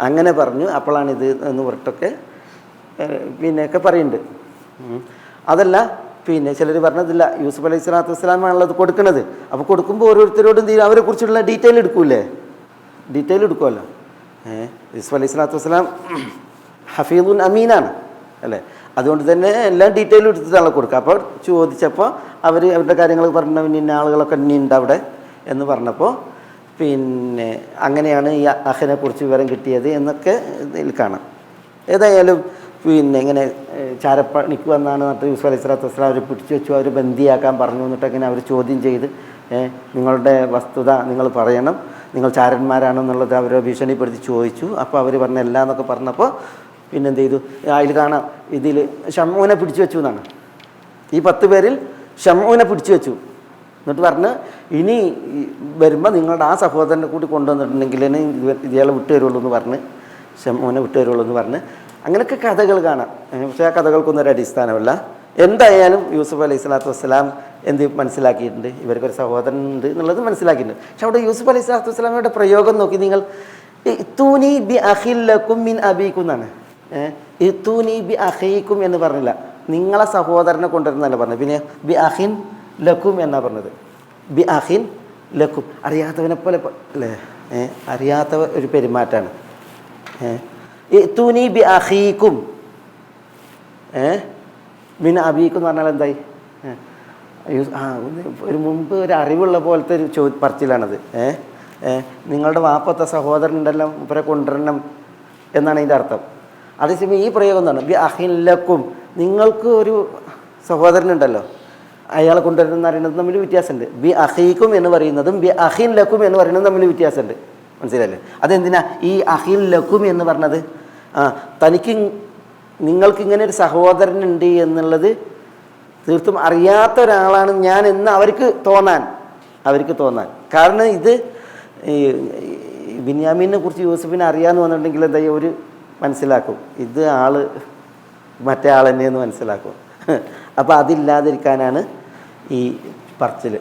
അങ്ങനെ പറഞ്ഞു. അപ്പോഴാണിത് എന്ന് പറഞ്ഞിട്ടൊക്കെ പിന്നെയൊക്കെ പറയുന്നുണ്ട്. അതല്ല പിന്നെ ചിലർ പറഞ്ഞതില്ല, യൂസുഫ് അലൈഹി സ്വലാത്തു വസ്സലാമാണുള്ളത് കൊടുക്കുന്നത്. അപ്പോൾ കൊടുക്കുമ്പോൾ ഓരോരുത്തരോടും അവരെക്കുറിച്ചുള്ള ഡീറ്റെയിൽ എടുക്കുമല്ലോ. യൂസുഫ് അലൈഹി സ്വലാത്തു വസ്സലാം ഹഫീദുൻ അമീനാണ് അല്ലേ, അതുകൊണ്ട് തന്നെ എല്ലാം ഡീറ്റെയിൽ എടുത്തിട്ടാണ് കൊടുക്കുക. അപ്പോൾ ചോദിച്ചപ്പോൾ അവരുടെ കാര്യങ്ങൾ പറഞ്ഞു, ഇന്ന ആളുകളൊക്കെ ഇനിയുണ്ട് അവിടെ എന്ന് പറഞ്ഞപ്പോൾ പിന്നെ അങ്ങനെയാണ് ഈ അഹനെ കുറിച്ച് വിവരം കിട്ടിയത് എന്നൊക്കെ ഇതിൽ കാണാം. ഏതായാലും പിന്നെ ഇങ്ങനെ ചാരപ്പണിക്ക് വന്നാണ് എന്നിട്ട് യൂസുഫ് അലൈഹി സ്വലാത്തു വസ്സലാം അവർ പിടിച്ചു വെച്ചു, അവർ ബന്ദിയാക്കാൻ പറഞ്ഞു. എന്നിട്ടങ്ങനെ അവർ ചോദ്യം ചെയ്ത് നിങ്ങളുടെ വസ്തുത നിങ്ങൾ പറയണം, നിങ്ങൾ ചാരന്മാരാണെന്നുള്ളത് അവരെ ഭീഷണിപ്പെടുത്തി ചോദിച്ചു. അപ്പോൾ അവർ പറഞ്ഞല്ല എന്നൊക്കെ പറഞ്ഞപ്പോൾ പിന്നെന്ത് ചെയ്തു? അതിൽ കാണാം ഇതിൽ ഷമ്മൂനെ പിടിച്ചു വെച്ചു എന്നാണ്. ഈ 10 പേരിൽ ഷമ്മൂനെ പിടിച്ചു വെച്ചു. എന്നിട്ട് പറഞ്ഞ് ഇനി വരുമ്പോൾ നിങ്ങളുടെ ആ സഹോദരനെ കൂടി കൊണ്ടുവന്നിട്ടുണ്ടെങ്കിൽ ഇയാളെ വിട്ടുതരുള്ളൂ എന്ന് പറഞ്ഞ്, ഷമ്മൂനെ വിട്ടുതരുള്ളൂ എന്ന് പറഞ്ഞ് അങ്ങനെയൊക്കെ കഥകൾ കാണാം. പക്ഷേ ആ കഥകൾക്കൊന്നും ഒരു അടിസ്ഥാനമല്ല. എന്തായാലും യൂസുഫ് അലൈഹി സ്വലാത്തു വസ്സലാം എന്ത് മനസ്സിലാക്കിയിട്ടുണ്ട്? ഇവർക്കൊരു സഹോദരൻ ഉണ്ട് എന്നുള്ളത് മനസ്സിലാക്കിയിട്ടുണ്ട്. പക്ഷെ അവിടെ യൂസുഫ് അലൈഹി സ്വലാത്തു വസ്സലാമയുടെ പ്രയോഗം നോക്കി നിങ്ങൾ, ഇത്തൂനി ബി അഖില്ലക്കും മിൻ അബീക്കും എന്നാണ്. ഇത്തൂനി ബി അഖീക്കും എന്ന് പറഞ്ഞില്ല, നിങ്ങളെ സഹോദരനെ കൊണ്ടുവരുന്നല്ല പറഞ്ഞത്. പിന്നെ ബി അഖിൻ ലക്കും എന്നാണ് പറഞ്ഞത്. ബി അഖിൻ ലക്കും, അറിയാത്തവനെ പോലെ അല്ലേ, അറിയാത്ത ഒരു പെരുമാറ്റാണ്. ഇത്തൂനി ബി അഖീക്കും മിൻ അബീക്കും എന്ന് പറഞ്ഞാൽ എന്തായി? ഒരു മുമ്പ് ഒരു അറിവുള്ള പോലത്തെ ഒരു പറച്ചിലാണത്. നിങ്ങളുടെ വാപ്പത്തെ സഹോദരൻ ഉണ്ടല്ലോ, ഇവരെ കൊണ്ടുവരണം എന്നാണ് അതിൻ്റെ അർത്ഥം. അതേസമയം ഈ പ്രയോഗം എന്താണ്? ബി അഖിൻ ലക്കും, നിങ്ങൾക്ക് ഒരു സഹോദരനുണ്ടല്ലോ, അയാളെ കൊണ്ടുവരണം എന്ന് പറയുന്നത് തമ്മിൽ വ്യത്യാസമുണ്ട്. ബി അഖീക്കും എന്ന് പറയുന്നതും ബി അഖിൻ ലക്കും എന്ന് പറയുന്നതും തമ്മിൽ വ്യത്യാസമുണ്ട്. മനസ്സിലല്ലേ? അതെന്തിനാ ഈ അഖിൻ ലക്കും എന്ന് പറഞ്ഞത്? നിങ്ങൾക്കിങ്ങനെ ഒരു സഹോദരനുണ്ട് എന്നുള്ളത് തീർത്തും അറിയാത്ത ഒരാളാണ് ഞാൻ എന്ന് അവർക്ക് തോന്നാൻ. കാരണം ഇത് ബിന്യാമീനെ കുറിച്ച് യൂസുഫിനെ അറിയാമെന്ന് വന്നിട്ടുണ്ടെങ്കിൽ എന്താ ഒരു മനസ്സിലാക്കും, ഇത് ആള് മറ്റേ ആൾ തന്നെയെന്ന് മനസ്സിലാക്കും. അപ്പോൾ അതില്ലാതിരിക്കാനാണ് ഈ പറച്ചിൽ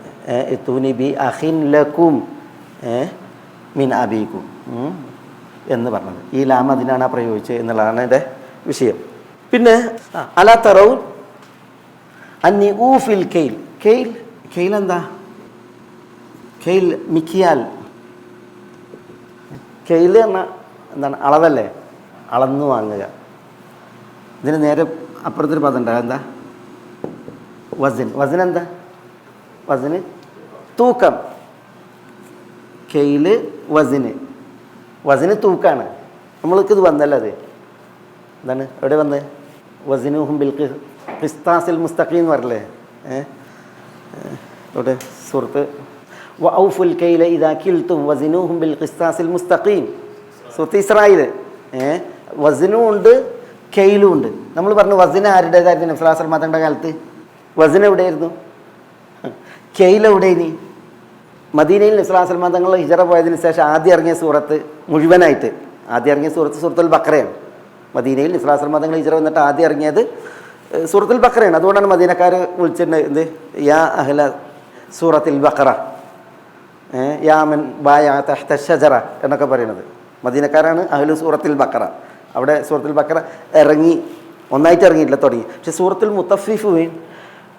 ഇത്തൂനി ബി അഖിൻ ലക്കും മിൻ അബീക്കും എന്ന് പറഞ്ഞത്. ഈ ലാം അതിനാണ് പ്രയോഗിച്ചത് എന്നുള്ളതാണ് എൻ്റെ വിഷയം. പിന്നെ അലാ തറൗൻ അന്നി ഊഫിൽ കെയിൽ. കെയിൽ എന്താ? കെയിൽ മിക്കിയാൽ. കെയിൽ പറഞ്ഞാൽ എന്താണ്? അളവല്ലേ, അളന്നു വാങ്ങുക. ഇതിന് നേരെ അപ്പുറത്തൊരു പദം ഉണ്ടാകും, എന്താ? വസൻ എന്താ? വസന് തൂക്കം. കെയില് വസന് തൂക്കാണ്. നമ്മൾക്കിത് വന്നല്ലോ, അത് എന്താണ് എവിടെ വന്ന്? വസിനുഹും ബിൽ ഖിസ്താസിൽ മുസ്തഖീം എന്ന് പറയല്ലേ? ഇവിടെ സുഹൃത്ത് വഔഫുൽ കൈല ഇദാ കിൽതും വസിനുഹും ബിൽ ഖിസ്താസിൽ മുസ്തഖീം. സുഹൃത്ത് ഇസ്രായേൽ വസിനും ഉണ്ട് കെയിലും ഉണ്ട്. നമ്മൾ പറഞ്ഞു വസിന ആരുടേതായിരുന്നു? നബി സ്വല്ലല്ലാഹു അലൈഹി വസല്ലം തങ്ങളുടെ കാലത്ത് വസിന എവിടെയായിരുന്നു? കെയിൽ എവിടെയിനി? മദീനയിൽ നബി സ്വല്ലല്ലാഹു അലൈഹി വസല്ലം തങ്ങൾ ഹിജറ പോയതിന് ശേഷം ആദ്യം ഇറങ്ങിയ സൂറത്ത് മുഴുവനായിട്ട് സൂറത്തുൽ ബഖറയാണ്. മദീനയിൽ നബി സ്വല്ലല്ലാഹു അലൈഹി വസല്ലം തങ്ങൾ ഹിജറ വന്നിട്ട് ആദ്യം ഇറങ്ങിയത് സൂറത്തുൽ ബഖറയാണ്. അതുകൊണ്ടാണ് മദീനക്കാർ വിളിച്ചിട്ടുണ്ട് എന്ത്? യാ അഹ്ല സൂറത്തുൽ ബഖറ, യാ മൻ ബായ തഹ്ത ഷജറ എന്നൊക്കെ പറയുന്നത്. മദീനക്കാരാണ് അഹ്ലു സൂറത്തുൽ ബഖറ. അവിടെ സൂറത്തുൽ ബഖറ ഒന്നായിട്ട് ഇറങ്ങിയിട്ടില്ല, തുടങ്ങി. പക്ഷേ സൂറത്തുൽ മുത്തഫിഫീൻ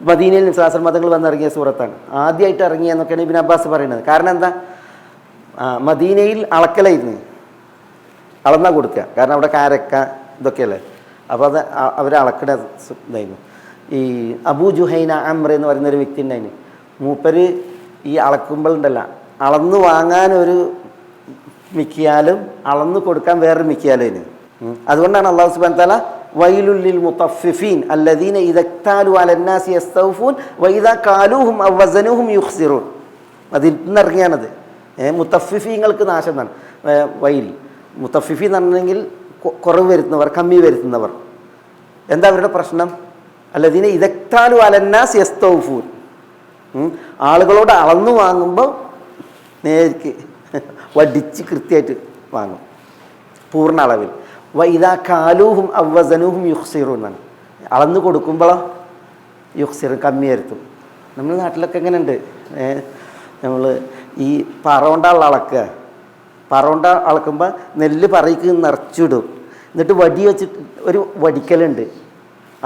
മദീനയിൽ നബി സ്വല്ലല്ലാഹു അലൈഹി വസല്ലം തങ്ങൾ വന്നിറങ്ങിയ സൂറത്താണ്, ആദ്യമായിട്ട് ഇറങ്ങിയെന്നൊക്കെയാണ് ഇബ്നു അബ്ബാസ് പറയുന്നത്. കാരണം എന്താ? മദീനയിൽ അളക്കലായിരുന്നു, അളന്നാ കൊടുക്കുക. കാരണം അവിടെ കാരക്ക ഇതൊക്കെയല്ലേ. അപ്പോൾ അത് അവർ അളക്കണ ഇതായിരുന്നു. ഈ അബൂ ജുഹൈന അംർ എന്ന് പറയുന്നൊരു വ്യക്തി ഉണ്ടായിരുന്നു. മൂപ്പര് ഈ അളക്കുമ്പോഴുണ്ടല്ല, അളന്ന് വാങ്ങാനൊരു മിക്കിയാലും അളന്ന് കൊടുക്കാൻ വേറൊരു മിക്കിയാലും. അതുകൊണ്ടാണ് അല്ലാഹു സുബ്ഹാനഹു വ തആല വൈലുൽ മുത്തഫിഫീൻ അല്ലദീന ഇദാ ക്താലു അലന്നാസി യസ്തൗഫൂൻ വഇദാ കാലൂഹും അവ വസനുഹും യുഖ്സിറൂൻ. അതിൽ നിന്നിറങ്ങിയാണത്. മുത്തഫിഫീങ്ങൾക്ക് നാശം എന്നാണ്. വൈൽ മുത്തഫിഫി എന്ന് പറഞ്ഞെങ്കിൽ കുറവ് വരുത്തുന്നവർ, കമ്മി വരുത്തുന്നവർ. എന്താ അവരുടെ പ്രശ്നം? അല്ലദീന ഇദാ ക്താലു അലന്നാസി യസ്തൗഫൂൻ. ആളുകളോട് അളന്നു വാങ്ങുമ്പോൾ നേർക്ക് വടിച്ച് കൃത്യമായിട്ട് വാങ്ങും, പൂർണ്ണ അളവിൽ. വഇദാ കാലൂഹും അവ വസനുഹും യുഖ്സിറൂൻ എന്നാണ്. അളന്ന് കൊടുക്കുമ്പോഴോ യുഖ്സിറൂൻ, കമ്മി വരുത്തും. നമ്മുടെ നാട്ടിലൊക്കെ എങ്ങനെയുണ്ട്, നമ്മൾ ഈ പറ കൊണ്ടുള്ള അളക്കുക. പറ കൊണ്ട് അളക്കുമ്പോൾ നെല്ല് പറയ്ക്ക് നിറച്ചിടും. എന്നിട്ട് വടി വെച്ചിട്ട് ഒരു വടിക്കലുണ്ട്.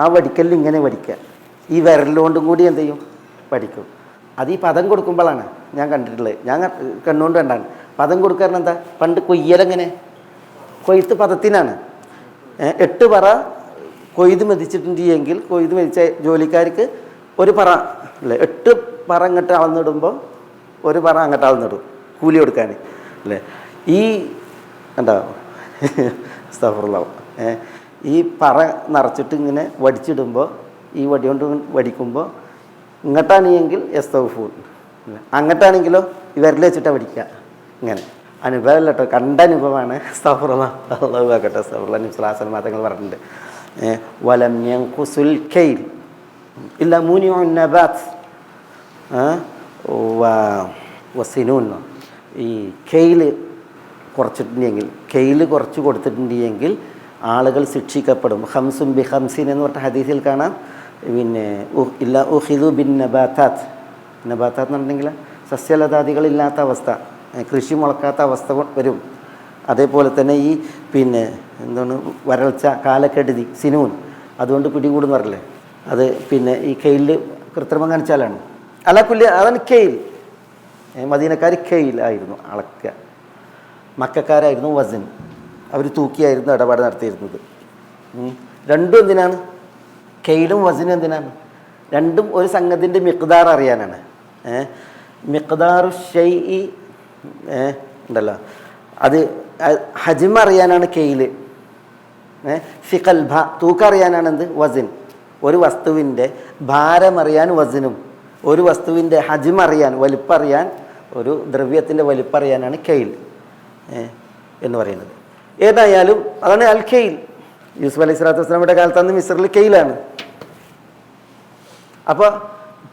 ആ വടിക്കലിൽ ഇങ്ങനെ വടിക്കുക, ഈ വിരലുകൊണ്ടും കൂടി എന്ത് ചെയ്യും, വടിക്കും. അത് ഈ പദം കൊടുക്കുമ്പോഴാണ് ഞാൻ കണ്ടിട്ടുള്ളത്. ഞാൻ കണ്ണുകൊണ്ട് കണ്ടാണ്. പദം കൊടുക്കാറുണ്ട് എന്താ, പണ്ട് കൊയ്യലെങ്ങനെ, കൊയ്ത്ത് പദത്തിനാണ്. 8 പറ കൊയ്ത് മെതിച്ചിട്ടുണ്ടെങ്കിൽ കൊയ്ത് മെതിച്ച ജോലിക്കാർക്ക് ഒരു പറ അല്ലേ, 8 പറ ഇങ്ങോട്ട് അളന്നിടുമ്പോൾ ഒരു പറ അങ്ങോട്ട് അളന്നിടും കൂലി കൊടുക്കാൻ അല്ലേ. ഈ എന്താ സ്തഗ്ഫിറുല്ലാഹ്, ഈ പറ നിറച്ചിട്ട് ഇങ്ങനെ വടിച്ചിടുമ്പോൾ, ഈ വടി കൊണ്ട് വടിക്കുമ്പോൾ ഇങ്ങോട്ടാണെങ്കിൽ യസ്തഗ്ഫൂൻ, അങ്ങോട്ടാണെങ്കിലോ ഈ വിരൽ വെച്ചിട്ടാണ് വടിക്കുക. ഇങ്ങനെ അനുഭവമല്ല കേട്ടോ, കണ്ട അനുഭവമാണ്. സ്തഗ്ഫിറുല്ലാഹ്, അല്ലാഹു ആക്കട്ടെ. സ്തഗ്ഫിറുല്ലാഹ്. നബി സ്വല്ലല്ലാഹു അലൈഹി വസല്ലം തങ്ങൾ പറഞ്ഞിട്ടുണ്ട്, വലം യൻഖുസുൽ കൈൽ ഇല്ലാ മുനിഉൻ നബാത്ത് വസിനൂൻ. ഈ കെയില് കുറച്ചിട്ടുണ്ടെങ്കിൽ, കെയില് കുറച്ച് കൊടുത്തിട്ടുണ്ടെങ്കിൽ ആളുകൾ ശിക്ഷിക്കപ്പെടും. ഹംസും ബി ഹംസിൻ എന്ന് പറഞ്ഞ ഹദീസിൽ കാണാം. പിന്നെ ഇല്ല ഉഖിദു ബിൻ നബാത്താത്ത്, നബാത്താത്ത് എന്ന് പറഞ്ഞിട്ടുണ്ടെങ്കിൽ സസ്യലതാദികളില്ലാത്ത അവസ്ഥ, കൃഷി മുളക്കാത്ത അവസ്ഥ വരും. അതേപോലെ തന്നെ ഈ പിന്നെ എന്താണ് വരൾച്ച, കാലക്കെടുതി, സിനൂൻ, അതുകൊണ്ട് പിടികൂടുന്ന് പറഞ്ഞില്ലേ, അത് പിന്നെ ഈ കെയിലിൽ കൃത്രിമം കാണിച്ചാലാണ്. അലാക്കുല്ലി അതാണ് കെയിൽ. മദീനക്കാർ കെയിൽ ആയിരുന്നു അളക്കുക, മക്കക്കാരായിരുന്നു വസൻ, അവർ തൂക്കിയായിരുന്നു ഇടപാട് നടത്തിയിരുന്നത്. രണ്ടും എന്തിനാണ്, കെയിലും വസനും എന്തിനാണ്? രണ്ടും ഒരു സംഗതിൻ്റെ മിഖ്ദാർ അറിയാനാണ്. മിഖ്ദാറു ഷൈഇ ഉണ്ടല്ലോ, അത് ഹജ്മ അറിയാനാണ് കെയില്. ഫിഖൽ ഭ, തൂക്കം അറിയാനാണ് എന്ത്, വസൻ. ഒരു വസ്തുവിൻ്റെ ഭാരം അറിയാൻ വസനും, ഒരു വസ്തുവിൻ്റെ ഹജ്മ അറിയാൻ, വലിപ്പറിയാൻ, ഒരു ദ്രവ്യത്തിൻ്റെ വലിപ്പറിയാനാണ് കെയിൽ എന്ന് പറയുന്നത്. ഏതായാലും അതാണ് അൽ കെയിൽ. യൂസുഫ് അലൈഹി സ്വലാത്തു വസ്സലാമിയുടെ കാലത്ത് അന്ന് മിസ്റിൽ കെയിലാണ്. അപ്പോൾ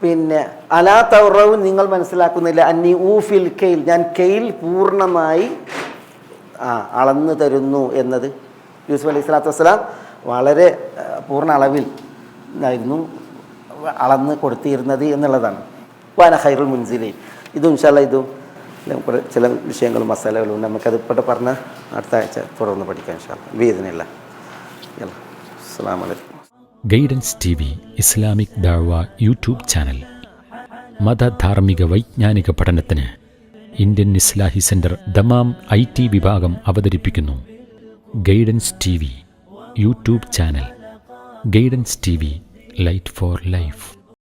പിന്നെ അലാ തൗറവും, നിങ്ങൾ മനസ്സിലാക്കുന്നില്ല, അന്നി ഊഫിൽ കെയിൽ, ഞാൻ കെയിൽ പൂർണ്ണമായി അളന്ന് തരുന്നു എന്നത്. യൂസുഫ് അലൈഹി സ്വലാത്തു വസ്സലാം വളരെ പൂർണ്ണ അളവിൽ ആയിരുന്നു അളന്ന് കൊടുത്തിരുന്നത് എന്നുള്ളതാണ്. വാന ഖൈറുൽ മുൻസിലീൻ. ഇതും ഇൻഷാ അല്ലാഹ് ഇതും ചില വിഷയങ്ങളും മസാലകളും നമുക്കത് ഇപ്പോൾ പറഞ്ഞ അടുത്ത ആഴ്ച തുടർന്ന് പഠിക്കാം ഇൻഷാ അല്ലാഹ് ബിഇദ്നില്ലാഹ്. അസ്സലാമു അലൈക്കും. ഗൈഡൻസ് TV ഇസ്ലാമിക് ദഅവ യൂട്യൂബ് ചാനൽ. മതധാർമ്മിക വൈജ്ഞാനിക പഠനത്തിന് Indian Islahi centre Dammam IT വിഭാഗം അവതരിപ്പിക്കുന്നു guidance TV YouTube channel. Guidance TV, light for life.